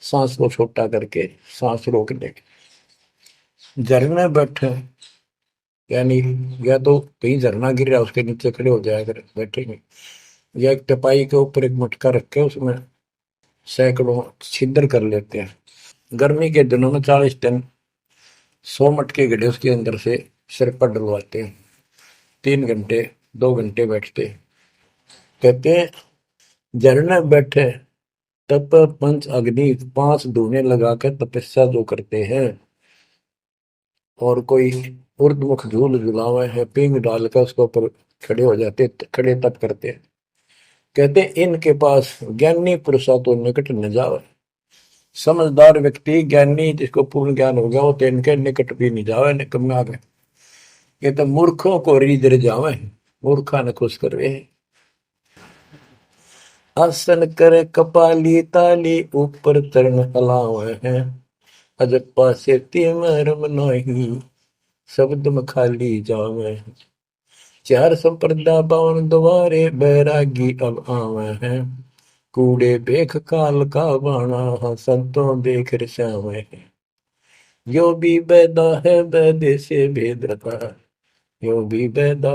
[SPEAKER 1] सांस को छोटा करके सांस रोकने के। झरने बैठे यानी या तो कहीं झरना गिर रहा उसके नीचे खड़े हो जाया कर बैठेंगे, या एक टपाई के ऊपर एक मटका रख के उसमें सैकड़ों छिद्र कर लेते हैं। गर्मी के दिनों में 40 दिन 100 मटके गड्ढे उसके अंदर से सिर पर डलवाते हैं। 3 घंटे 2 घंटे बैठते। कहते हैं झरने बैठे तप पंच अग्नि 5 धुएं लगाकर तपस्या जो करते हैं। और कोई उर्दमुख झूल झुलावे है पींग डालकर उसके ऊपर खड़े हो जाते, खड़े तप करते हैं। कहते इनके पास ज्ञानी पुरुषा तो निकट न जावे। समझदार व्यक्ति ज्ञानी जिसको पूर्ण ज्ञान हो गया वो तो इनके निकट भी नहीं जावे निकम्मे आ गए। ये तो मूर्खों को रीझ जावे मूर्खा ने खुश करवे। आसन करे कपाली ताली ऊपर तरण हलावे हैं। अजप्पा से तिमरम नहीं शब्द में खाली जावे। चार संप्रदा बावन द्वारे बैरागी अब आवे हैं। कूड़े बेख काल का बाणा संतों देख रसावे हैं। यो भी बैदा है बैदे से भेद रता। यो भी बैदा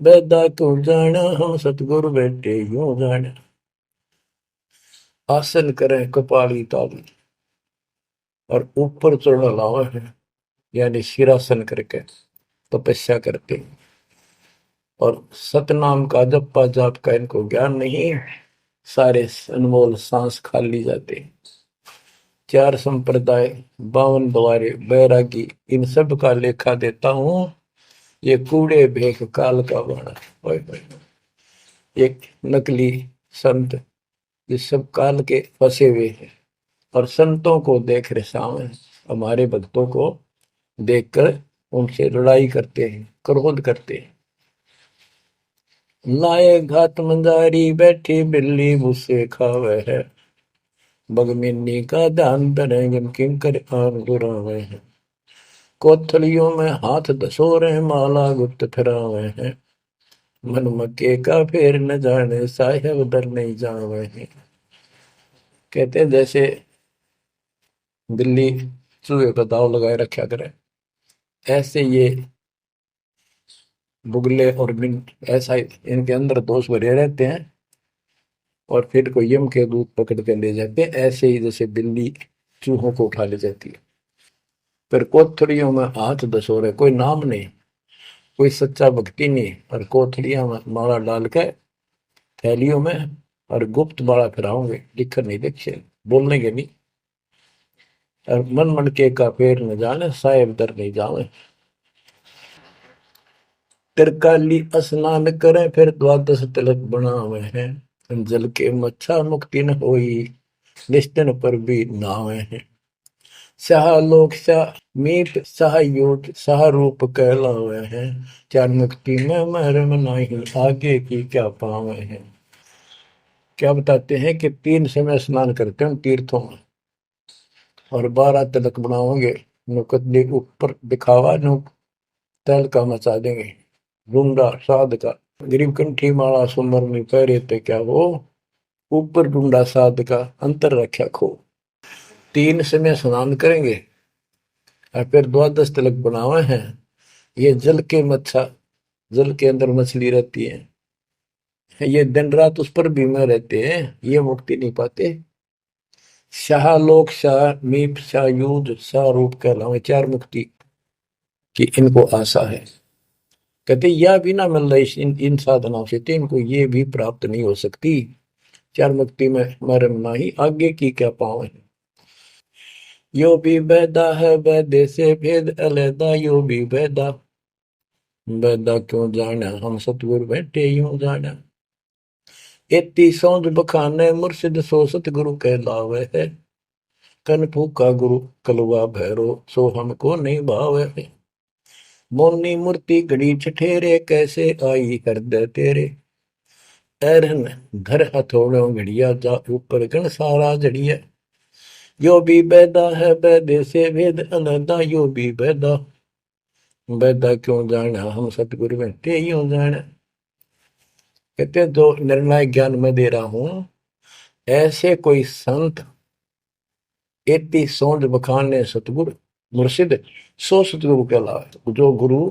[SPEAKER 1] बैदा क्यों जाना हम सतगुरु बैठे यूं जाना। आसन करें कपाली ताली और ऊपर चढ़ लावा है यानी सिरासन करके तपस्या करते हैं। और सतनाम का जप्पा जाप का इनको ज्ञान नहीं, सारे अनमोल सांस खाली जाते। 4 संप्रदाय 52 द्वारे बैरागी इन सब का लेखा देता हूं। ये कूड़े भेख काल का बाणा। एक नकली संत ये सब काल के फंसे हुए हैं और संतों को देख रहे सामने हमारे भक्तों को देखकर उनसे लड़ाई करते हैं क्रोध करते हैं। लाए घात मंदारी बैठी बिल्ली भूसे खावे है। बगमिनी का ध्यान धरे किंकर आन दुरावे हैं। कोथलियों में हाथ धसोरे माला गुप्त फिरावे हैं। मन मक्के का फेर न जाने साहेब दर नहीं जावे हैं। कहते हैं जैसे बिल्ली चूहे का दाव लगाए रखा करे, ऐसे ये बुगले और बिन ऐसा इनके अंदर दोष भरे रहते हैं और फिर को यम के दूत पकड़ कर ले जाते हैं। ऐसे ही जैसे बिल्ली चूहों को उठा ले जाती है। फिर कोथड़ियों में हाथ धसोरे, कोई नाम नहीं, कोई सच्चा भक्ति नहीं, और कोथड़ियां में माला डाल के थैलियों में और गुप्त माला फिराओगे, लिखकर नहीं देखे, बोलने के नहीं। और मन मन के का पेड़ न जाने साहेब दर नहीं जावे। तिरकाली स्नान करें फिर द्वादश तिलक बनावे हैं। जल के मच्छा मुक्ति न होई निश्चन पर भी नावे हैं। शाह लोक शाह मीत शाह योग शाह रूप कहलावे हैं। चार मुक्ति में मरम नहीं आगे की क्या पावे हैं। क्या बताते हैं कि 3 समय स्नान करते हैं तीर्थों में और 12 तिलक बनाओगे, नुकदली ऊपर दिखावा नु तल का मचा देंगे। ढूंढा साध का गरीब कंठी माला सुमर में पहरे थे क्या वो, ऊपर ढूंढा साध का अंतर रखा खो। 3 समय स्नान करेंगे और फिर द्वादश तिलक बनावे हैं। ये जल के मच्छा, जल के अंदर मछली रहती है, ये दिन रात उस पर बीमा रहते हैं, ये मुक्ति नहीं पाते। शाह लोक शाह मीप शाह युद्ध शाह रूप कहलावे, 4 मुक्ति की इनको आशा है। कहते यह भी ना मिल रही इन साधनाओं से तो इनको ये भी प्राप्त नहीं हो सकती। 4 मुक्ति में मरम नहीं आगे की क्या पावे। यो भी बैदा है बैदे से भेद अलैदा, यो भी बैदा बैदा क्यों जाना हम सतगुरु बैठे यूं जाना। एती सौंद बखाने मुर्शिद सो सतगुरु कहलावे है। कन फूका गुरु कलवा भैरो सो हमको नहीं भावे है। मोनी मूर्ति घड़ी ठठेरे कैसे आई हृदय तेरे। ऐरन घर हथौड़ों घड़िया जा ऊपर गण सारा जड़िया। यो भी बैदा है बैदे से भेद अलैदा, यो भी बैदा बैदा क्यों जाना हम सतगुरु बैठे यूं जाना। कहते जो निर्णायक ज्ञान में दे रहा हूं, ऐसे कोई संत एती सोच बखाने सतगुरु मुर्शिद सो सतगुरु कहलावे। जो गुरु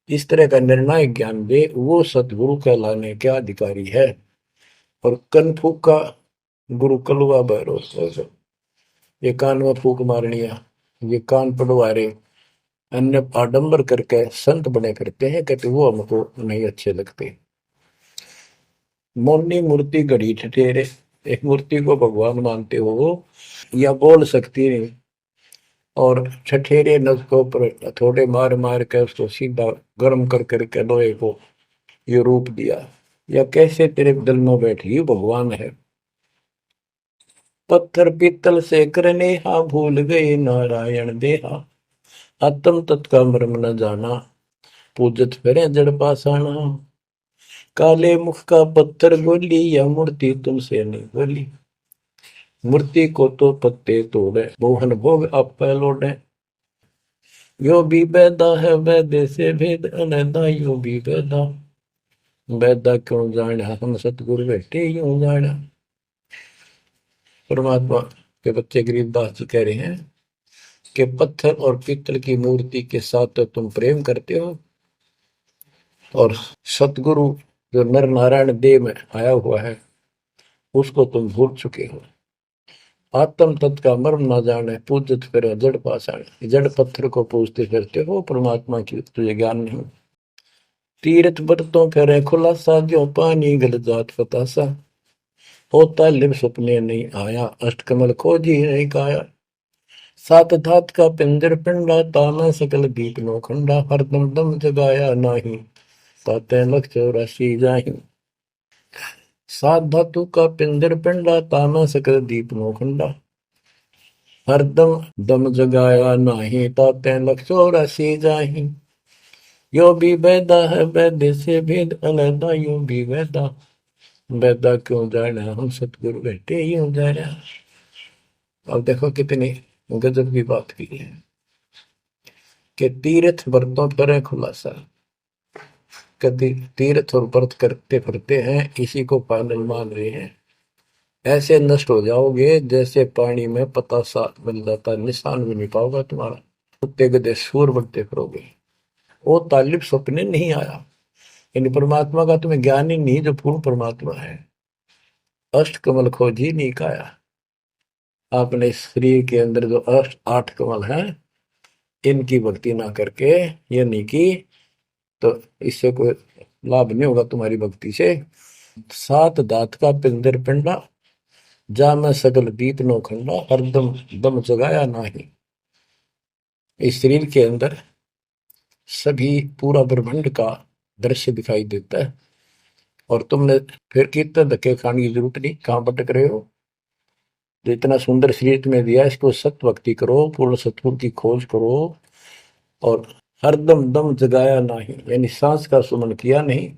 [SPEAKER 1] इस तरह का निर्णायक ज्ञान दे वो सतगुरु कहलाने के अधिकारी है। और कनफूक का गुरु कलुआ भैरव, ये कान में फूक मारनिया, ये कान पड़वारे, अन्य आडंबर करके संत बने करते हैं, कहते वो हमको नहीं अच्छे लगते। मोनी मूर्ति घड़ी ठठेरे, एक मूर्ति को भगवान मानते हो या बोल सकती नहीं, और ठठेरे न उसको ऊपर थोड़े मार मार के उसको सीधा गर्म कर करके लोहे को ये रूप दिया। या कैसे तेरे दिल में बैठी भगवान है। पत्थर पीतल से करने हा भूल गए नारायण देहा। आत्म तत्का मर्म न जाना पूजत फिरे जड़ पासाना। काले मुख का पत्थर बोली या मूर्ति तुमसे नहीं बोली। मूर्ति को तो पत्ते तोड़े मोहन भोग आप लौटे। यो भी बैदा है बैदे से भेद अलैदा, यो भी बैदा बैदा क्यों जाना हम सतगुरु बैठे यूं जाना। परमात्मा के बच्चे गरीबदास जी कह रहे हैं कि पत्थर और पीतल की मूर्ति के साथ तो तुम प्रेम करते हो, और सतगुरु जो नर नारायण देव में आया हुआ है उसको तुम भूल चुके हो। आत्म तत्व का मर्म ना जाने पूजत फिर जड़ पाषाण, जड़ पत्थर को पूजते फिरते हो, परमात्मा की तुझे ज्ञान नहीं। तीर्थ बरतों करे खुलासा जो पानी गल जात फतासा। होता लिव सपने नहीं आया अष्टकमल खोजी नहीं काया। सात धात का पिंजर पिंडा ताना सकल दीप नो खंडा। हरदम दम जगाया नाही ताते लख चौरासी जाही। सात धातु का पिंजर पिंडा ताना सकल दीप नो खंडा। हरदम दम जगाया नाही ताते लख चौरासी जाही। यो भी वैदा है वैद्य से भेद अलैदा, यो भी वैदा, वैदा क्यों जाना हम सतगुरु बैठे यूं जाना। अब देखो कितनी गजब की बात की है कि तीर्थ व्रतों करें खुलासा, कभी तीर्थ और व्रत करते फिरते हैं इसी को पालन मान रहे हैं। ऐसे नष्ट हो जाओगे जैसे पानी में पता सा बन जाता, निशान भी नहीं पाओगे तुम्हारा, कुत्ते गधे सूर बनते फिरोगे। वो तालिब सपने नहीं आया, यानी परमात्मा का तुम्हें ज्ञान ही नहीं जो पूर्ण परमात्मा है। अष्ट कमल खोजी नहीं काया, आपने शरीर के अंदर जो अष्ट आठ कमल हैं इनकी भक्ति ना करके ये नहीं की तो इससे कोई लाभ नहीं होगा तुम्हारी भक्ति से। सात दात का पिंदर पिंडा, जा मैं सकल बीत नो खंडा, हरदम दम जगाया नाही। इस शरीर के अंदर सभी पूरा ब्रह्मांड का दृश्य दिखाई देता है और तुमने फिर कितने धक्के खाने की जरूरत नहीं, कहां भटक रहे हो। जो इतना सुंदर शरीर तुम्हें दिया इसको सत भक्ति करो, पूर्ण सतपुर की खोज करो और हरदम दम जगाया नहीं, यानी सांस का सुमन किया नहीं,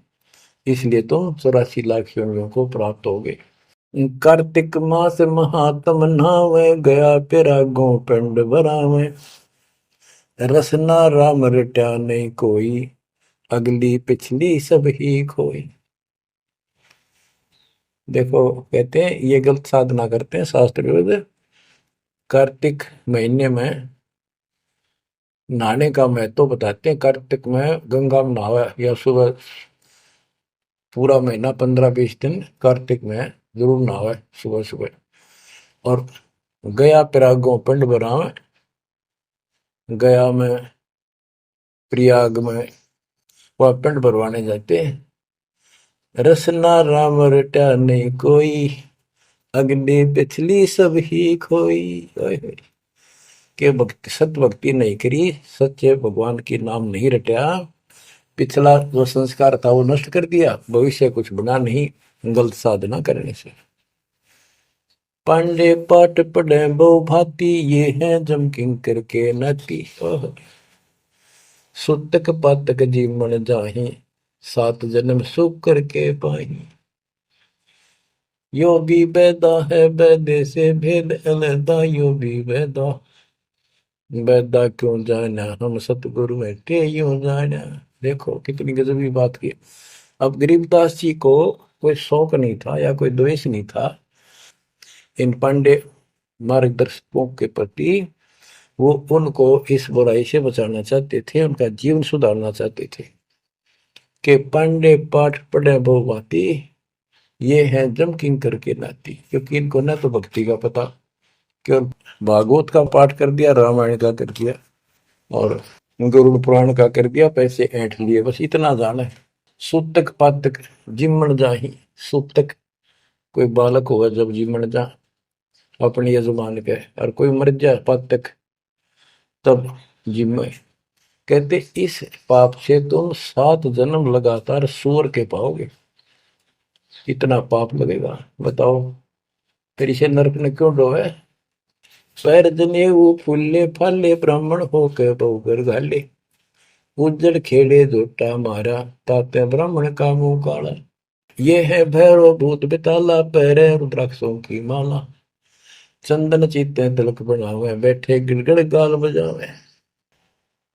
[SPEAKER 1] इसलिए तुम 84 लाख योनियों को प्राप्त होगे। कार्तिक मास महात्म नहावे, गया पिरागो पिंड भरावे, रसना राम रट्या नहीं कोई, अगली पिछली सब ही खोई। देखो कहते हैं ये गलत साधना करते हैं शास्त्र विरुद्ध। कार्तिक महीने में नहाने का महत्व बताते हैं। कार्तिक में गंगा में नहावा या सुबह पूरा महीना 15-20 दिन कार्तिक में जरूर नहावा सुबह सुबह। और गया पिरागो पिंड भरावे, गया में प्रयाग में वह पिंड भरवाने जाते हैं। रसना राम रटा नहीं कोई, अगली पिछली सब ही खोई। के भक्ति सत भक्ति नहीं करी, सच्चे भगवान की नाम नहीं रटा, पिछला जो संस्कार था वो नष्ट कर दिया, भविष्य कुछ बना नहीं गलत साधना करने से। पांडे पाठ पढ़े बहु भांति, ये है जम किंकर के नाती। सुतक पातक जीवन जाहि, सात जन्म सुख करके पाही। यो भी बैदा है बैदे से भेद अलैदा, यो भी बैदा, बैदा क्यों जाना हम सतगुरु बैठे यूं जाना। देखो कितनी गजबी बात की। अब गरीबदास जी को कोई शौक नहीं था या कोई द्वेष नहीं था इन पांडे मार्गदर्शकों के प्रति। वो उनको इस बुराई से बचाना चाहते थे, उनका जीवन सुधारना चाहते थे कि पांडे पाठ पढ़े बहु भांति, ये है जम किंकर के नाती। क्योंकि इनको न तो भक्ति का पता, केवल भागवत का पाठ कर दिया, रामायण का कर दिया और गरुड़ पुराण का कर दिया, पैसे ऐंठ लिए, बस इतना जाना है। सूतक पातक जिमण जाही, सूतक कोई बालक होगा जब जिमण जा अपने यजमान के, और कोई मर जाए पातक तब जिम्मे। कहते इस पाप से तुम 7 जन्म लगातार सूअर के पाओगे, इतना पाप लगेगा। बताओ फिर इसे नरक ने क्यों डोवे। पैर जने वो फूले फाले, ब्राह्मण हो के बहुगर घाले, उज्जड़ खेड़े झोटा मारा, ताते ब्राह्मण का मुंह काला। ये है भैरव भूत बिताला, पैरे रुद्राक्षों की माला, चंदन चीते तिलक बनावे, बैठे गिड़गड़ गाल बजावे।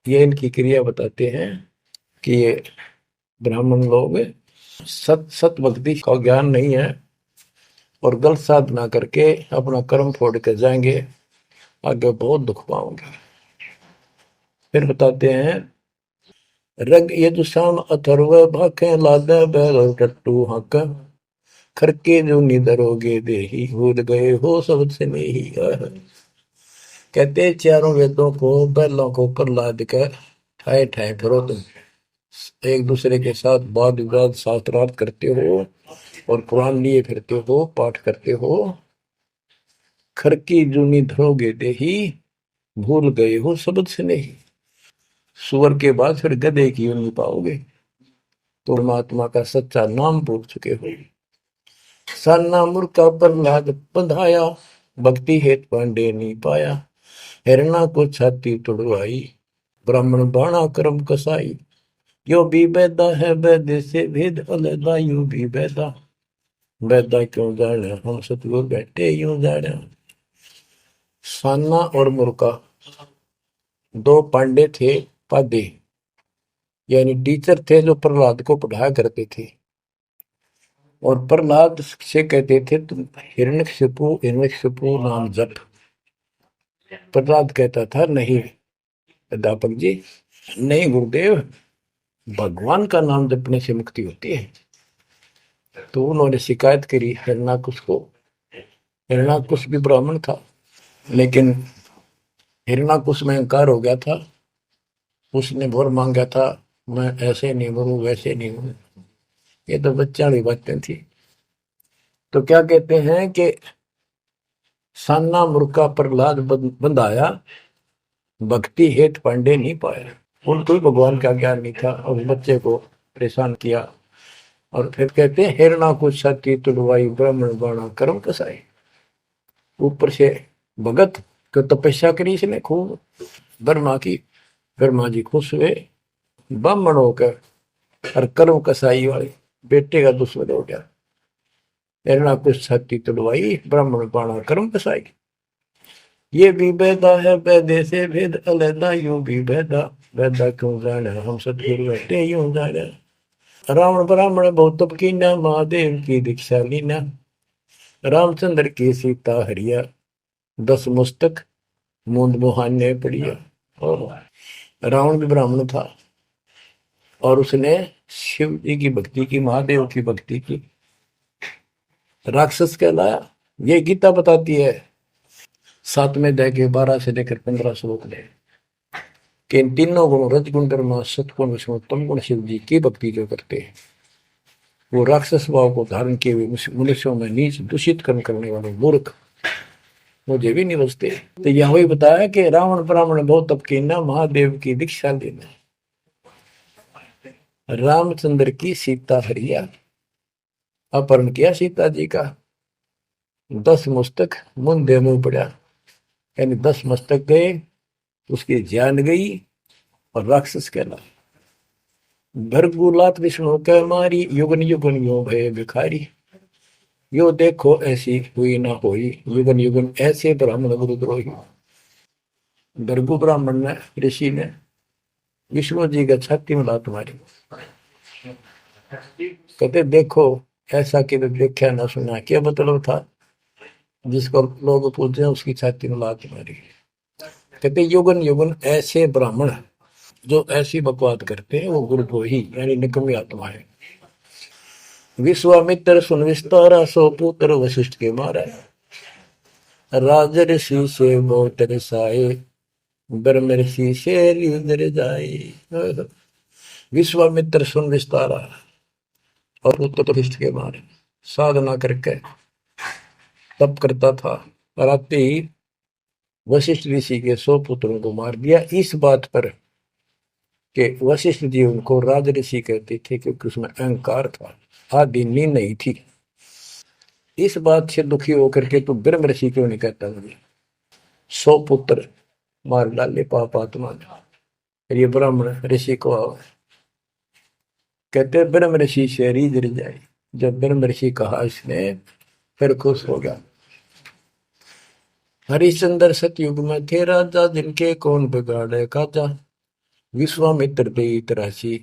[SPEAKER 1] ये इनकी क्रिया बताते हैं कि ये ब्राह्मण लोग सत सत भक्ति का ज्ञान नहीं है और गलत साधना करके अपना कर्म फोड़ के जाएंगे, आगे बहुत दुख पाओगे। फिर बताते हैं रग यजुषाम अथर्व भाखे, लादे बैल टट्टू हक, खरके जो निधरोगे देही, भूल गए हो सब से नहीं। कहते चारों वेदों को बैलों को ऊपर लाद कर ठाए ठाए फिरो तुम, एक दूसरे के साथ वाद विवाद शास्त्रार्थ करते हो और कुरान लिए फिरते हो, पाठ करते हो। खरकी जूनी धरोगे देही, भूल गए हो शब्द से नहीं। सुअर के बाद फिर गधे की यूं पाओगे, तो परमात्मा का सच्चा नाम भूल चुके हो। साना मुर्का पर लाद बंधाया, भक्ति हेत पांडे नहीं पाया, हिरणा को छाती तुड़वाई, ब्राह्मण बाणा कर्म कसाई। यो भी बैदा है बैदे से भेद अलैदा, यूं भी बैदा, बैदा क्यों जाने हम सतगुर बैठे यूं जाने। साना और मुर्का दो पांडे थे, पादे यानी टीचर थे जो प्रहलाद को पढ़ाया करते थे। और प्रहलाद से कहते थे तुम हिरण्यकशिपु नाम जप। प्रहलाद कहता था नहीं अध्यापक जी, नहीं गुरुदेव, भगवान का नाम जपने से मुक्ति होती है। तो उन्होंने शिकायत करी हिरणाकुश को। हिरणाकुश भी ब्राह्मण था, लेकिन हिरणाकुश में अहंकार हो गया था। उसने भोर मांगा था, मैं ऐसे नहीं मरूं वैसे नहीं मरूं। ये तो बच्चा वाली बातें थी। तो क्या कहते हैं कि साना मुर्का प्रहलाद बंधाया, भक्ति हेत पांडे नहीं पाया। उनको ही भगवान का ज्ञान नहीं था और बच्चे को परेशान किया। और फिर कहते हैं हिरणा कुछ सती तुड़वाई, ब्राह्मण बाणा कर्म कसाई। ऊपर से भगत को तपस्या करी इसने खूब ब्रह्मा की। ब्रह्मा जी खुश हुए, ब्राह्मण होकर और कर्म कसाई वाले बेटे का दुश्मन हो गया। हिरणा कुछ सती तुड़वाई, ब्राह्मण बाणा कर्म कसाई। ये भी बैदा है बैदे से भेद अलैदा, यूं भी बैदा, बैदा क्यों जाने हम सतगुरु बैठे यूं जाने। रावण ब्राह्मण बहुत तप कीना, महादेव की दीक्षा लीना। रामचंद्र की सीता हरिया, दस मुस्तक मूंद मुहाने पड़िया। और रावण भी ब्राह्मण था और उसने शिव जी की भक्ति की, महादेव की भक्ति की, राक्षस कहलाया। ये गीता बताती है 7वें अध्याय के 12 से लेकर 15 श्लोक में कि इन तीनों गुण रजगुण कर्म सतगुण विष्णु तम गुण शिव जी की भक्ति जो करते हैं वो राक्षस भाव को धारण किए हुए मनुष्यों में नीच दूषित कर्म करने वाले मूर्ख मुझे भी नहीं बचते। तो यह वही बताया कि रावण ब्राह्मण बहुत तप कीना, महादेव की दीक्षा लेना। रामचंद्र की सीता हरिया, अपहरण किया सीता जी का। 10 मस्तक मुंदे मुंह पड़ा, यानी 10 मस्तक गए, उसकी जान गई और राक्षस कहला। भरगुलात विष्णु कह मारी, युगन युगन यो भय भिखारी। यो देखो ऐसी हुई ना होई, युगन युगन ऐसे ब्राह्मण गुरुद्रोही। भृगु ब्राह्मण ने, ऋषि ने विष्णु जी का छाती में लात मारी। कहते देखो ऐसा कि देखा ना सुना। क्या मतलब था? जिसको लोग पूछते हैं उसकी छाती में लात मारी। कहते युगन युगन ऐसे ब्राह्मण जो ऐसी बकवाद करते हैं वो गुरुद्रोही यानी निकम्मी आत्मा है। विश्वामित्र सुन विस्तारा, सो पुत्र वशिष्ठ के मारा। राजर्षि से बहुत रसाए, ब्रह्म ऋषि से रिंदर जाए। विश्वामित्र सुन विस्तारा और पुत्र वशिष्ठ के मारे। साधना करके तप करता था, राते ही वशिष्ठ ऋषि के 100 पुत्रों को मार दिया। इस बात पर कि वशिष्ठ जी उनको राज ऋषि कहते थे क्योंकि उसमें अहंकार था, आदि नींद नहीं थी। इस बात से दुखी होकर के तू ब्रह्म ऋषि क्यों नहीं कहता? मुझे 100 पुत्र मार डाले पाप आत्मा ने। फिर ये ब्राह्मण ऋषि को कहते ब्रह्म ऋषि से रीझ जाए। जब ब्रह्म ऋषि कहा इसने फिर खुश हो गया। हरिश्चंद्र सतयुग में थे राजा, जिनके कौन बिगाड़े काजा। विश्वामित्र दे तराशी,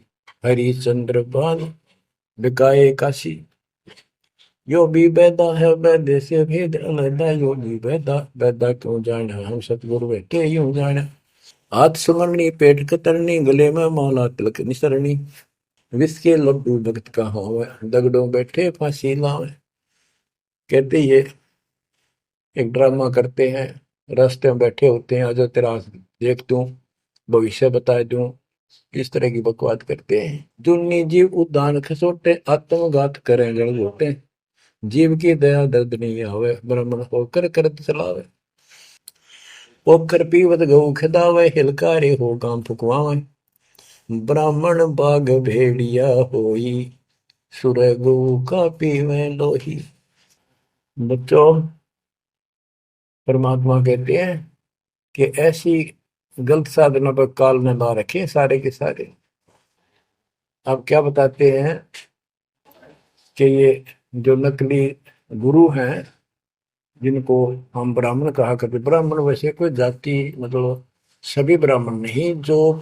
[SPEAKER 1] हरिश्चंद्र बान बिकाए काशी। यो भी बैदा है बैदे से भेद अलैदा, यो भी बैदा, बैदा क्यों जाना हम सतगुरु बैठे यूं जाना। हाथ सुमरनी पेट कतरनी, गले में माला तिलक निसरनी। विष के लड्डू भगत का हो, दगड़ों बैठे फांसी लावे। कहते ये एक ड्रामा करते हैं, रास्ते में बैठे होते हैं, आजा तेरा देख दूं, भविष्य बता दूं, इस तरह की बकवाद करते हैं। दुन्नी जीव उद्दान खसोटे, आत्मघात करें जड़ घोटे। जीव की दया दर्द नहीं आवे, ब्राह्मण होकर करत चलावे। पोकर पीवत गऊ खिदावे, हिलकारे हो गांव फुकवावे। ब्राह्मण बाग भेड़िया होई, सुर गऊ का पीवे लोही। बच्चों, परमात्मा कहते हैं कि ऐसी गलत साधना पर काल ने ला रखे सारे के सारे। अब क्या बताते हैं कि ये जो नकली गुरु हैं, जिनको हम ब्राह्मण कहा करते, ब्राह्मण वैसे कोई जाति, मतलब सभी ब्राह्मण नहीं, जो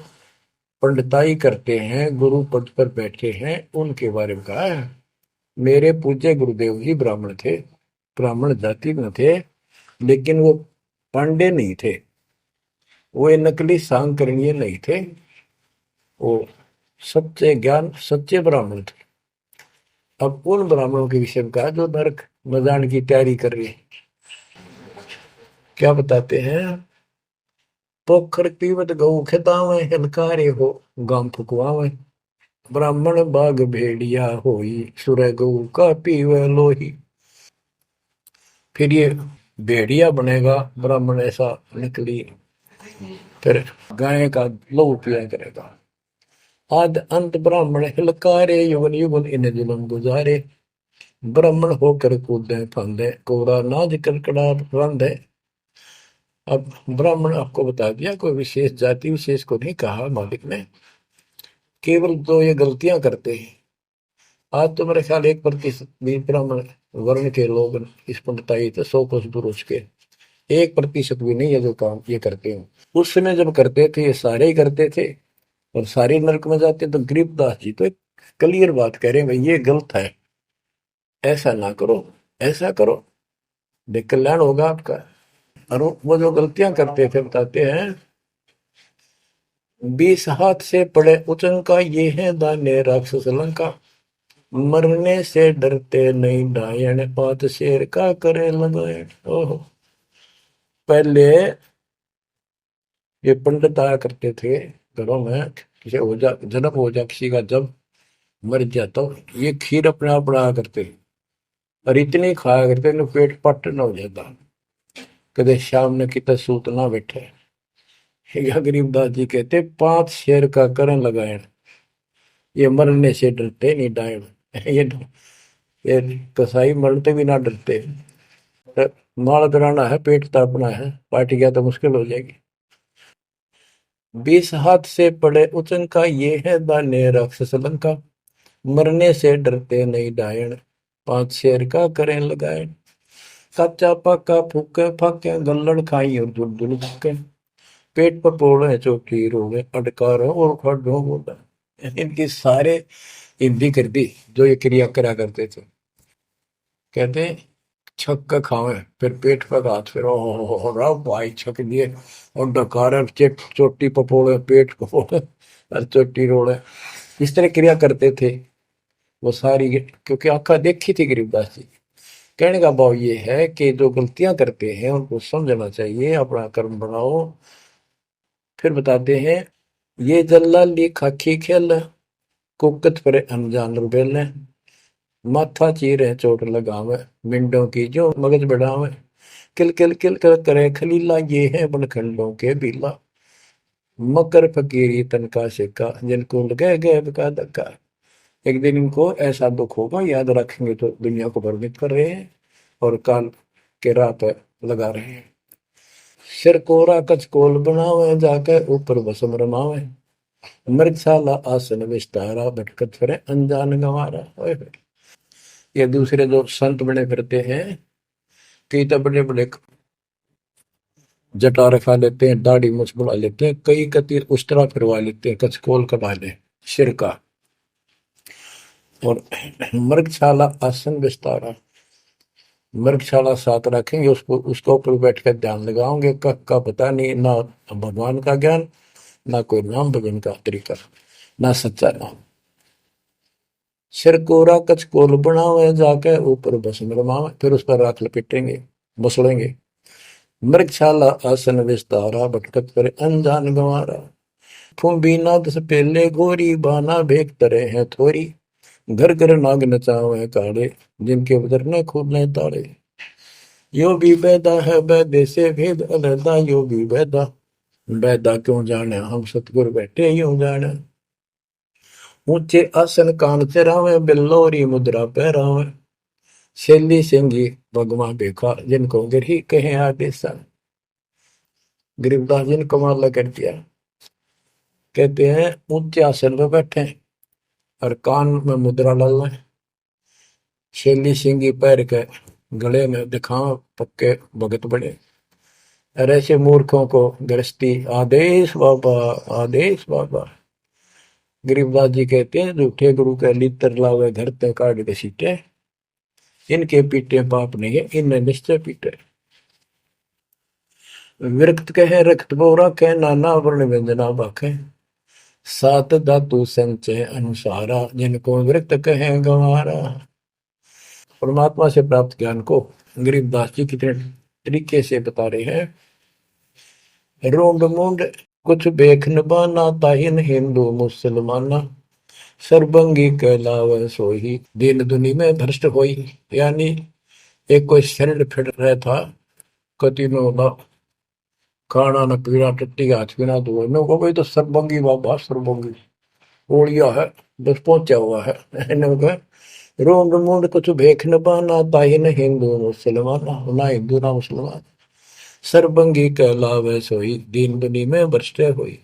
[SPEAKER 1] पंडिताई करते हैं, गुरु पद पर बैठे हैं, उनके बारे में कहा है। मेरे पूज्य गुरुदेव जी ब्राह्मण थे, ब्राह्मण जाति में थे, लेकिन वो पांडे नहीं थे, वो ये नकली सांकरणीय नहीं थे, वो सच्चे ज्ञान सच्चे ब्राह्मण थे। अब उन ब्राह्मणों के विषय में कहा जो नरक में जाने की तैयारी कर रही है। क्या बताते हैं, पोखर पीवत गऊ खेतावे, हलकारे हो गांव फुकवावे, ब्राह्मण बाग भेड़िया होई, सुर गऊ का पीवे लोही। फिर ये भेड़िया बनेगा ब्राह्मण, ऐसा निकली, फिर गाय का लहू पिया करेगा। आद अंत ब्राह्मण हिलकारे, युगन युगन इन जुलम गुजारे, ब्राह्मण होकर कूदे फांदे, कोरा नाज कड़कड़ा रंधे। अब ब्राह्मण आपको बता दिया, कोई विशेष जाति विशेष को नहीं कहा मालिक ने, केवल तो ये गलतियां करते हैं। आज तो मेरे ख्याल 1% भी ब्राह्मण वर्ण के लोग इस पंडिताई से 100 कोस दूर उठ के, 1% भी नहीं है जो काम ये करते हैं। उस समय जब करते थे ये सारे ही करते थे और सारे नरक में जाते, तो गरीबदास जी तो एक क्लियर बात कह रहे हैं, भाई ये गलत है, ऐसा ना करो, ऐसा करो, देख कल्याण होगा आपका। और वो जो गलतियां करते थे बताते हैं, 20 हाथ से पड़े उचंका, ये है दाने राक्षस लंका, मरने से डरते नहीं डायन, पात शेर का करे लगाए। ओहो, पहले ये पंडित आया करते थे घरों में, किसी हो जा जन्म हो जा किसी का, जब मर गया तो ये खीर अपने आप बनाया करते, और इतनी खाया करते न पेट पट न हो जाता, कदे शाम ने कितना सूत ना बैठे। या गरीबदास जी कहते 5 शेर का करण लगाए, ये मरने से डरते नहीं डायन। ये ये कसाई मरते भी ना डरते। माल कराना है, पेट तापना है, पार्टी गया तो मुश्किल हो जाएगी। 20 हाथ से पड़े उचंका, ये है दाने राक्षस लंका, मरने से डरते नहीं डायन, 5 शेर का करें लगाए, कच्चा पक्का फूके फाके, गल्लड़ खाई और दुल दुल फूके, पेट पर पोड़े चोटी रोगे, अटकार और खड़ो बोला। इनकी सारे हिंदी कर दी जो ये क्रिया करा करते थे। कहते छक्का खावे, फिर पेट पर हाथ, फिर ओ राव भाई छक दिए, और डकार चोटी पपोड़े, पेट पपोड़े और चोटी रोड़े, इस तरह क्रिया करते थे वो सारी, क्योंकि आंखा देखी थी गरीबदास जी। कहने का भाव ये है कि जो गलतियां करते हैं उनको समझना चाहिए, अपना कर्म बनाओ। फिर बताते हैं, ये जल्लाली खाकी खेल, कुकत पर अनजान रुबेल, माथा चीरे चोट लगावे, मिंडों की जो मगज बढ़ावे, किल किल करे खलीला, ये है बनखंडों के बीला, मकर फकीरी तनका सिक्का, जिनको लगे गैब का धक्का। एक दिन इनको ऐसा दुख होगा, याद रखेंगे तो दुनिया को भ्रमित कर रहे हैं और काल के राह पे लगा रहे हैं। सिर कोरा कचकोल बनावे, जाके ऊपर भस्म रमावे, मृगशाला आसन विस्तारा, भटकत फिरे अनजान गंवारा। ओए होए। ये दूसरे जो संत बने फिरते हैं, कई तो बड़े बड़े जटा रखा लेते हैं, दाढ़ी मुछ बुला लेते हैं, कई कति उस्तरा फिरवा लेते हैं, कचकोल कटा ले सिर का, और मृगशाला आसन विस्तारा, मृगशाला साथ रखेंगे, उसको उसको ऊपर बैठ कर ध्यान लगाओगे, कख का पता नहीं, ना भगवान का ज्ञान, ना कोई नाम भजन का तरीका, ना सच्चा नाम। सिर कोरा कचकोल बनावे, जाके ऊपर भस्म रमावे, फिर उस पर राख लपेटेंगे, मसलेंगे, मृगशाला आसन विस्तारा, भटकत करे अनजान गंवारा, फूंबी नाद से पहले गोरी, बाना भेक तरे हैं थोरी, घर घर नाग नचावे काड़े, जिनके उधर न खुले ताड़े, यो भी बैदा है बैदे से भेद अलहदा, यो भी बैदा, बैदा क्यों जाने हम सतगुर बैठे यूं जाने, ऊंचे आसन कान चरावे, बिल्लोरी मुद्रा पहरावे, शैली सिंगी भगवा बेखा, जिनको गिरही कहे आदेशा। गरीबदास जी ने कमाल कर दिया। कहते हैं ऊंचे आसन पर बैठे और कान में मुद्रा डालना, शेली सिंगी पैर के गले में दिखाओ पक्के भगत बड़े। और ऐसे मूर्खों को गृहस्थी आदेश बाबा, आदेश बाबा। गरीबदास जी कहते हैं झूठे गुरु के लितर लावे घर ते काट के सीटे, इनके पीटे पाप नहीं है, इनने निश्चय पीटे। विरक्त कहे रक्त बोरा कहे नाना वर्ण व्यंजना बाखे, सात धातु संचय अनुसारा जिनको विरक्त कहे गंवारा। परमात्मा से प्राप्त ज्ञान को गरीबदास जी कितने तरीके से बता रहे हैं। रोंड मुंड कुछ बेख न बाना, ताहिन हिंदू मुसलमाना, सर्वंगी कहलावे सोही, दीन दुनी में भ्रष्ट होई। यानी एक कोई शरीर फिर रहा था, कति नो खाना न पीना टट्टी हाथ पीना धो में को भाई तो सर्वंगी बाबा सर्वंगी ओलिया है, बस पहुंचा हुआ है। रोंड मुंड कुछ भेख न पाना, ताही न हिंदू मुसलमान, ना हिंदू ना मुसलमान, सर्वंगी कहलावे सोई, दीन दुनी में भ्रष्ट हुई।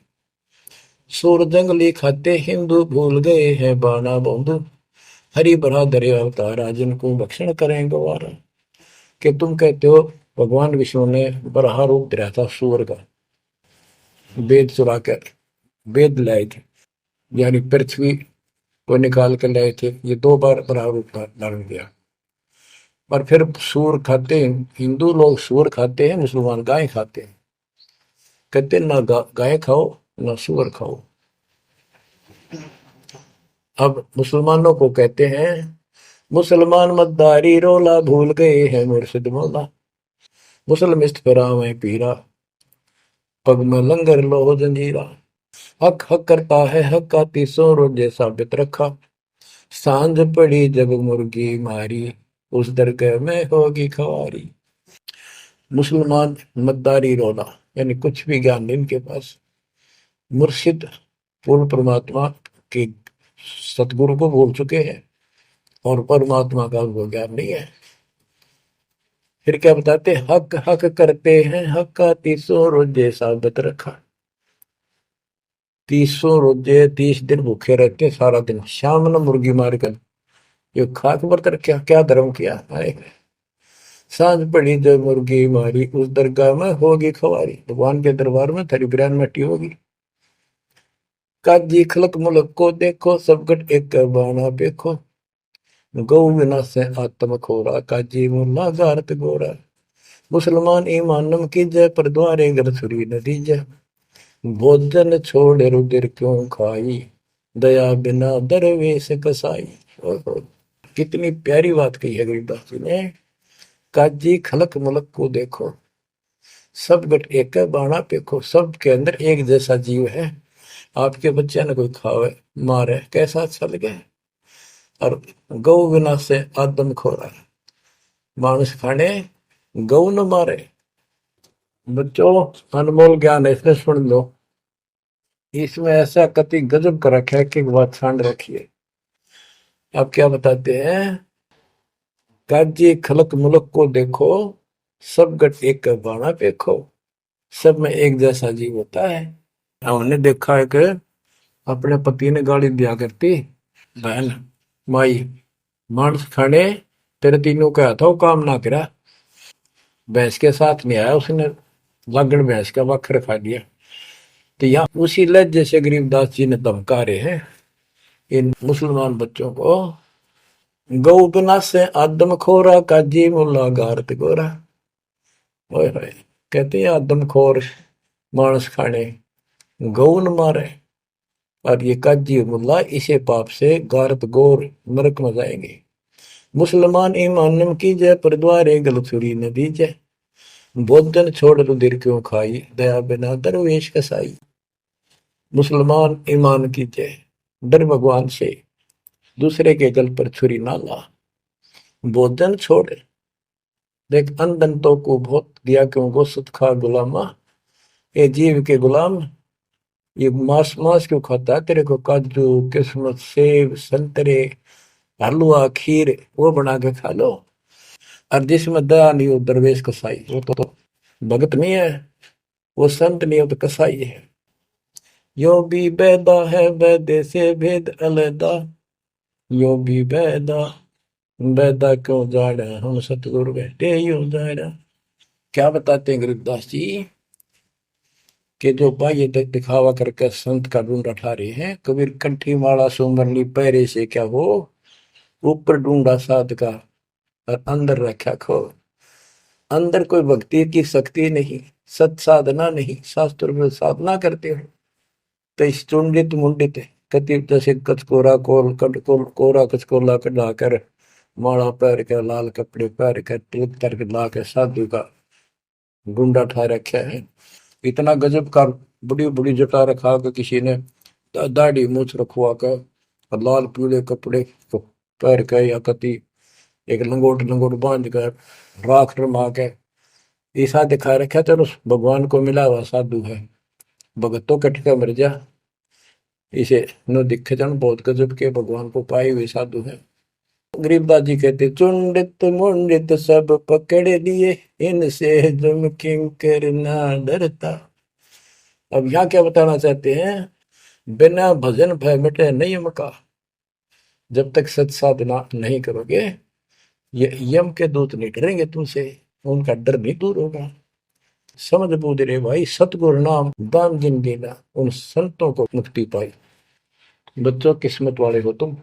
[SPEAKER 1] सूर जंगली खाते हिंदू भूल गए हैं बाना बंधु, हरि भरा दरे अवतारा जिनको भक्षण करें गवारा। कि तुम कहते हो भगवान विष्णु ने बरहा रूप धरा था सूर का, वेद चुरा कर वेद लाए थे, यानी पृथ्वी को निकाल कर लाए थे। ये 2 बार बरहा रूप धारण किया। पर फिर सूर खाते हैं हिंदू लोग, सूर खाते हैं, मुसलमान गाय खाते हैं। कहते ना गाय खाओ ना सूअर खाओ। अब मुसलमानों को कहते हैं मुसलमान मद्दारी रोला, भूल गए हैं मुर्शिद मौला, मुसलमिस्त फरावे पीरा, पग में लंगर लो जंजीरा। हक हक करता है हक का तीसों रोजे साबित रखा, सांझ पड़ी जब मुर्गी मारी, उस दरगाह में होगी खवारी। मुसलमान मद्दारी रोला, यानी कुछ भी ज्ञान नहीं इनके पास। मुर्शिद पूर्ण परमात्मा के सतगुरु को भूल चुके हैं और परमात्मा का उनको ज्ञान नहीं है। फिर क्या बताते, हक हक करते हैं हक का तीसों रोजे साबित रखा। 300 रोजे 30 दिन भूखे रहते, सारा दिन शाम न मुर्गी मारकर ये खाक व्रत रखा, क्या धर्म किया है। सांझ पड़ी जब मुर्गी मारी, उस दरगाह में होगी खवारी, भगवान के दरबार में तेरी बिरयान मट्टी होगी। काजी खलक मुलक को देखो, सब गट एक बाना देखो, गौ बिना से आत्म खोरा, काजी मुल्ला गारत गोरा। मुसलमान ईमानम की जय, पर द्वारे घर सुरी नदी जय, भोजन छोड़ रुदिर क्यों खाई, दया बिना दरवेश कसाई। कितनी प्यारी बात कही है गरीबदास जी ने। काजी खलक मुलक को देखो, सब गट एक बाणा पेखो, सब के अंदर एक जैसा जीव है। आपके बच्चे ने कोई खावे मारे कैसा अच्छा लगे। और गौ बिना से आदम खोरा, मानुष खाने गौ न मारे। बच्चों अनमोल ज्ञान है, इसमें सुन लो। इसमें ऐसा कति गजब कर रखा है कि बात छांड रखिए। अब क्या बताते हैं, काजी खलक मुलक को देखो, सब गट एक बाणा पेखो, सब में एक जैसा जीव होता है। हमने देखा है कि अपने पति ने गाली दिया करती बहन माई, मांस खाने तेरे तीनों का था वो काम ना करा, भैंस के साथ नहीं आया उसने, लागण भैंस का वक्र खा लिया। तो यहाँ उसी लहजे से गरीबदास जी ने धमका रहे हैं इन मुसलमान बच्चों को। गौ बिना से आदम खोरा, काजी मुल्ला गारत गोरा। कहते हैं आदम खोर मांस खाने गौ न मारे, और ये काजी मुल्ला इसे पाप से गारत गोर नरक में जाएंगे। मुसलमान ईमान की जय, पर द्वारे गलत छुरी न दीजय, भोजन छोड़ रुधिर क्यों खाई, दया बिना दरवेश कसाई। मुसलमान ईमान की जय, डर भगवान से, दूसरे के गल पर छुरी ना ला, भोजन छोड़। देख अंधन तो को बहुत दिया क्यों गो सुत खा गुलामा, ये जीव के गुलाम ये मांस मांस क्यों खाता है, तेरे को काजू किस्मत सेब संतरे हलवा खीर वो बना के खा लो। और जिसमें दया नहीं हो दरवेश कसाई, वो तो भगत नहीं है, वो संत नहीं हो तो कसाई है। यो भी बैदा है वैदे से भेद अलैदा, यो भी बैदा बैदा क्यों जाड़ा, हम सतगुरु बैठे यूं जाड़ा। क्या बताते हैं गरीबदास जी कि जो बाह्य दिखावा करके संत का ढूंढा ठा रहे हैं, कबीर कंठी माला सुमरनी पहरे से क्या हो, ऊपर ढूंढा साध का और अंदर रखा खो। अंदर कोई भक्ति की शक्ति नहीं, सत साधना नहीं, शास्त्र में साधना करते हो तो इस चुंडित मुंडित कति जैसे कचकोरा कोल कटकोल कोरा कचकोला कटा कर माला पैर के लाल कपड़े पैर के तिलक करके ला के साधु का ढूंढा ठा रखा है। इतना गजब का बड़ी बड़ी जटा रखा के किसी ने दाढ़ी मूछ रखवा कर और लाल पीले कपड़े पैर के या कति एक लंगोट लंगोट बांध कर राख रमा के ऐसा दिखा रखा चलो भगवान को मिला हुआ साधु है, भगतों कटका मर जा। इसे नो दिखे जन बहुत गजब के भगवान को पाए हुए साधु है। गरीबदास जी कहते चुंडित मुंडित सब पकड़ लिए, इनसे जम किंकर ना डरता। अब यहाँ क्या बताना चाहते हैं, बिना भजन भय मिटे नहीं मका। जब तक सत साधना नहीं करोगे ये यम के दूत नहीं डरेंगे तुमसे, उनका डर नहीं दूर होगा। समझ बूझ रे भाई, सतगुरु नाम दान जिन देना, उन संतों को मुक्ति पाई। बच्चों किस्मत वाले हो तुम,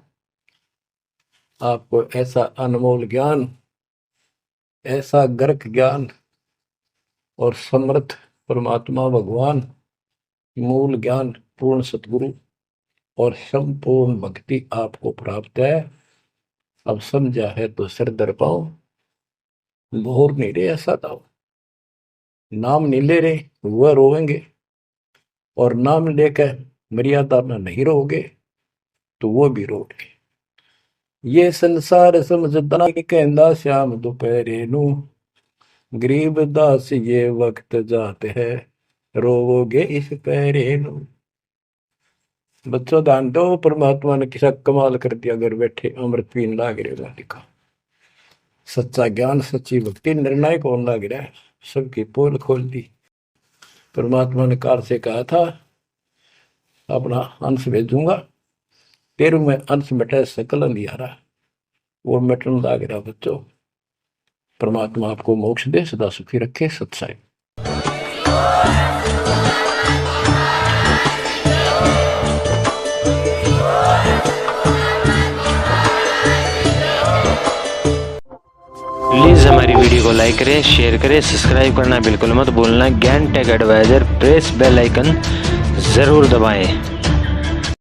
[SPEAKER 1] आपको ऐसा अनमोल ज्ञान, ऐसा गर्क ज्ञान और समर्थ परमात्मा भगवान, मूल ज्ञान पूर्ण सतगुरु और संपूर्ण भक्ति आपको प्राप्त है। अब समझा है तो सिर दर पाओ, बोर नहीं रहे ऐसा दाओ। नाम नहीं ले रहे वह रोएंगे, और नाम लेकर मर्यादा में नहीं रहोगे तो वो भी रोगे। ये संसार समझदा कहंदा श्याम दोपहरे नू, गरीब दास ये वक्त जाते है, रोवोगे इस पहरे नू। बच्चों ध्यान दो, परमात्मा ने किसा कमाल कर दिया, घर बैठे अमृत पीन लाग रहे लिखा। सच्चा ज्ञान सच्ची भक्ति निर्णायक होने लग रहा है, सबकी पोल खोल दी। परमात्मा ने काल से कहा था अपना अंश भेजूंगा, तेरू में अंश मिटा सकल अंधियारा, वो मिटन लग रहा। बच्चों परमात्मा आपको मोक्ष दे, सदा सुखी रखे। सत्साई।
[SPEAKER 2] प्लीज़ हमारी वीडियो को लाइक करें, शेयर करें, सब्सक्राइब करना बिल्कुल मत भूलना। Gyan tech advisor press bell icon ज़रूर दबाएं।